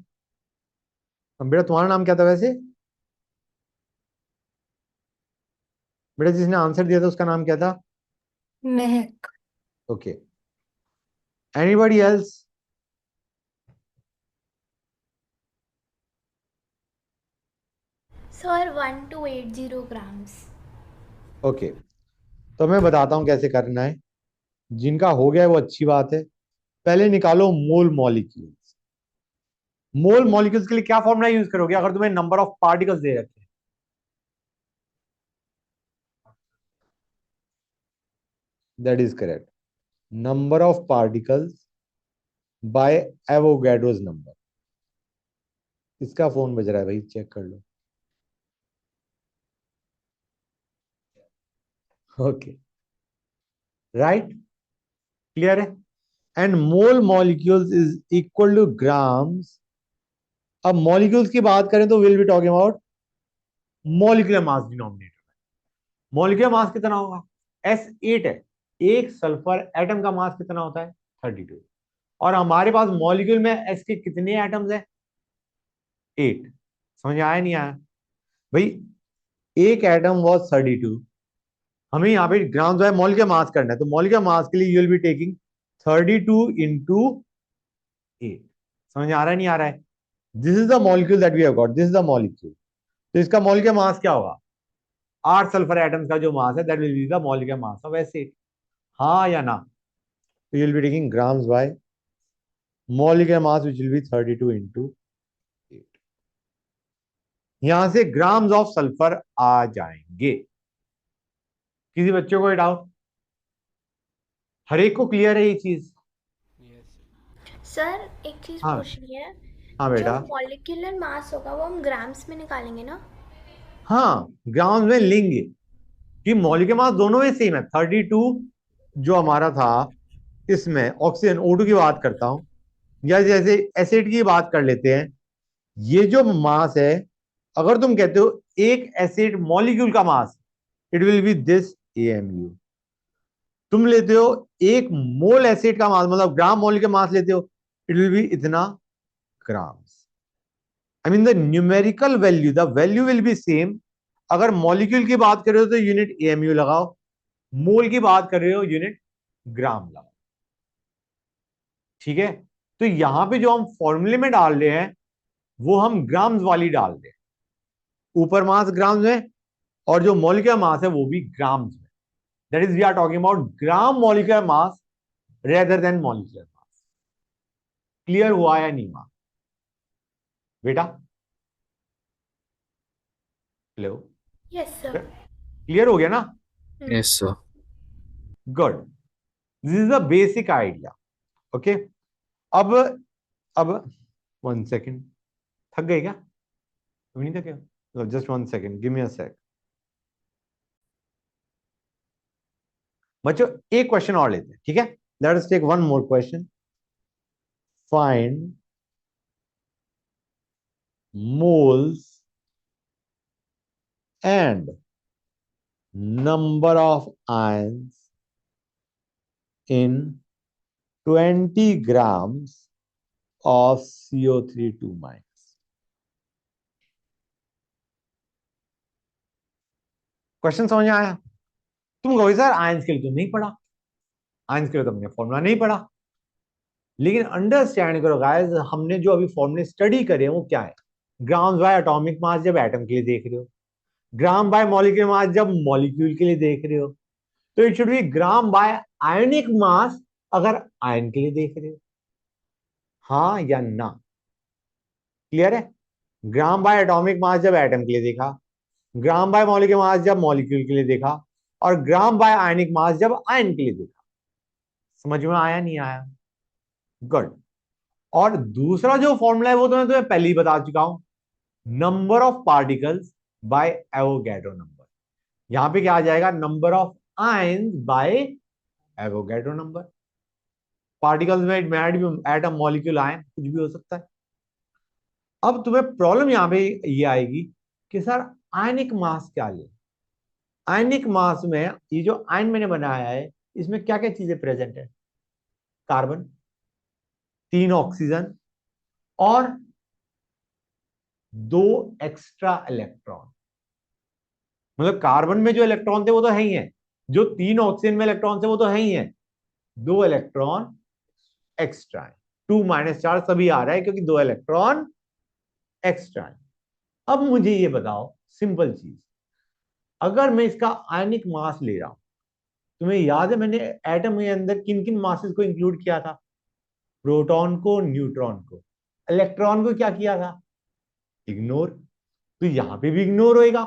बेटा तुम्हारा नाम क्या था वैसे? बेटा जिसने आंसर दिया था उसका नाम क्या था? महक। Okay, anybody else? Sir 1280 grams. Okay, तो मैं बताता हूं कैसे करना है। जिनका हो गया है वो अच्छी बात है। पहले निकालो मोल मॉलिक्यूल्स। मोल मॉलिक्यूल्स के लिए क्या फॉर्मूला यूज करोगे अगर तुम्हें नंबर ऑफ पार्टिकल्स दे रखे हैं? That is correct, number of particles by Avogadro's number. इसका फोन बज रहा है भाई, चेक कर लो। ओके, राइट, क्लियर है? And mole molecules is equal to grams. अब मॉलिक्यूल्स की बात करें तो will be talking about molecular mass denominator. Molecular mass कितना होगा? S8 है, एक सल्फर एटम का मास कितना होता है? 32। और हमारे पास मॉलिक्यूल में S के कितने एटम्स है? 8। समझ में आया नहीं आया भाई? एक एटम वॉज 32 हमें यहाँ पे ग्राम्स बाय मॉलिक्यूलर मास करना है, तो मॉलिक्यूलर मास के लिए you will be taking 32 into 8। समझ आ रहा है नहीं आ रहा है? This is the molecule that we have got, this is the molecule. तो इसका मॉलिक्यूलर मास क्या होगा? 8 सल्फर एटम्स का जो मास है that will be the molecular mass of acid. हाँ या ना? तो you will be taking grams bye molecular mass which will be 32 into 8। यहां से ग्राम्स ऑफ सल्फर आ जाएंगे। किसी बच्चों को डाउट? हर एक को क्लियर है ये चीज? yes सर एक चीज़ हाँ पूछनी है, हाँ जो बेटा। मॉलिक्यूलर मास होगा वो हम ग्राम्स में निकालेंगे ना? हाँ, ग्राम्स में लेंगे कि मॉलिक्यूलर मास दोनों में सेम है। 32 जो हमारा था, इसमें ऑक्सीजन O2 की बात करता हूं, या जैसे एसिड की बात कर लेते हैं। ये जो मास है, अगर तुम कहते हो एक एसिड मॉलिक्यूल का mass, it will be this AMU। तुम लेते हो एक मोल एसिड का मास, मतलब ग्राम मोल का मास लेते हो, इट विल बी इतना grams. I mean the numerical value, the value will be same. अगर मॉलिक्यूल की बात कर रहे हो तो यूनिट AMU लगाओ, मोल की बात कर रहे हो यूनिट ग्राम लगाओ। ठीक है? तो यहां पे जो हम फॉर्मूले में डाल रहे हैं वो हम ग्राम्स वाली डाल रहे हैं। ऊपर मास ग्राम्स में, और जो मॉलिक्यूलर मास है वो भी ग्राम्स में। That is we are talking about gram molecular mass rather than molecular mass. Clear हुआ या नहीं हुआ बेटा? हेलो? Yes sir. क्लियर हो गया ना? Yes sir. Good. This is the basic idea. Okay. अब अब 1 सेकेंड। थक गए क्या? अभी नहीं थके? Just 1 second, give me a sec. बच्चों एक क्वेश्चन और लेते हैं, ठीक है? Let us take one more question. Find moles and number of ions in 20 grams of CO3 2 minus। Question समझ में आया? तुम कहोगे सर आयंस के लिए तो नहीं पढ़ा, आयंस के लिए तो हमने फॉर्मूला नहीं पढ़ा। लेकिन अंडरस्टैंड करो गाइस, हमने जो अभी फॉर्मूले स्टडी करे हैं वो क्या है? ग्राम्स बाय एटॉमिक मास जब एटम के लिए देख रहे हो, ग्राम बाय मॉलिक्यूलर मास जब मॉलिक्यूल के लिए देख रहे हो, तो it should be gram by ionic mass अगर आयन के लिए देख रहे हो। हाँ या ना? क्लियर है? ग्राम बाय एटॉमिक मास जब एटम के लिए देखा, ग्राम बाय मॉलिक्यूलर मास जब मॉलिक्यूल के लिए देखा, और ग्राम बाय आयनिक मास जब आयन के लिए देखा। समझ में आया नहीं आया? गुड। और दूसरा जो फॉर्मूला है वो तो मैं तुम्हें पहले ही बता चुका हूं, number of particles by Avogadro number. यहां पे क्या आ जाएगा? Number of ions by Avogadro number. Particles में it might be atom molecule ion कुछ भी हो सकता है। अब तुम्हें प्रॉब्लम यहां पे ये आएगी कि सर आयनिक मास क्या ले? आयनिक मास में ये जो आयन मैंने बनाया है इसमें क्या क्या चीजें प्रेजेंट है? कार्बन, 3 ऑक्सीजन, और 2 एक्स्ट्रा इलेक्ट्रॉन। मतलब कार्बन में जो इलेक्ट्रॉन थे वो तो है ही है, जो 3 ऑक्सीजन में इलेक्ट्रॉन थे वो तो है ही है, 2 इलेक्ट्रॉन एक्स्ट्रा है। 2 - 4 सभी आ रहा है क्योंकि 2 इलेक्ट्रॉन एक्स्ट्रा है। अब मुझे ये बताओ सिंपल चीज, अगर मैं इसका आयनिक मास ले रहा हूं, तुम्हें याद है मैंने एटम के अंदर किन किन मासेस को इंक्लूड किया था? प्रोटॉन को, न्यूट्रॉन को। इलेक्ट्रॉन को क्या किया था? इग्नोर। तो यहां पे भी इग्नोर होएगा,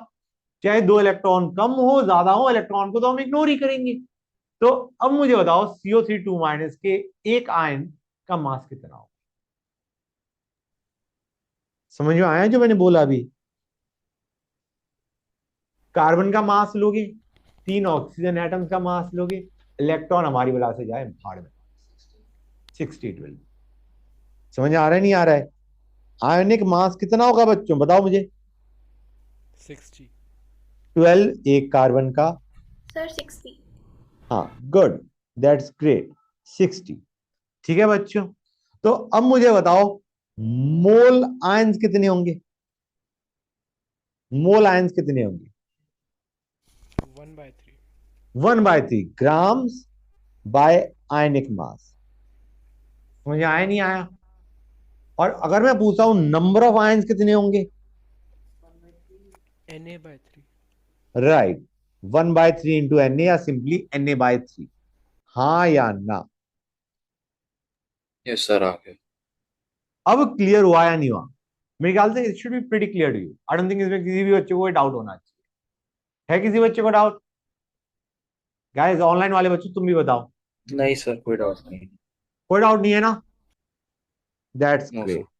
चाहे 2 इलेक्ट्रॉन कम हो ज्यादा हो, इलेक्ट्रॉन को तो हम इग्नोर ही करेंगे। तो अब मुझे बताओ CO3 2 माइनस के एक आयन का मास कितना हो? समझ में आया जो मैंने बोला अभी? कार्बन का मास लोगे, 3 ऑक्सीजन एटम्स का मास लोगे, इलेक्ट्रॉन हमारी बला से जाए भाड़ में, 60 12। समझ आ रहा है नहीं आ रहा है? आयनिक मास कितना होगा बच्चों बताओ मुझे? 60 12 एक कार्बन का। सर 60। हाँ गुड, दैट्स ग्रेट, 60। ठीक है बच्चों, तो अब मुझे बताओ मोल आयंस कितने होंगे? मोल आयंस कितने होंगे? 1/3 1/3 ग्राम्स बाय आयनिक मास। मुझे आया नहीं आया? और अगर मैं पूछा हूं नंबर ऑफ आयंस कितने होंगे? Na/3. राइट, 1/3 इंटू Na या सिंपली Na/3। हाँ या ना? यस सर, आ गया। अब क्लियर हुआ या नहीं हुआ? मेरे ख्याल से it should be pretty clear to you. I don't think इसमें किसी भी बच्चे को कोई डाउट होना चाहिए। है किसी बच्चे को डाउट? गाइस ऑनलाइन वाले बच्चे तुम भी बताओ। नहीं सर, कोई डाउट नहीं। कोई डाउट नहीं है ना? That's no great. सर।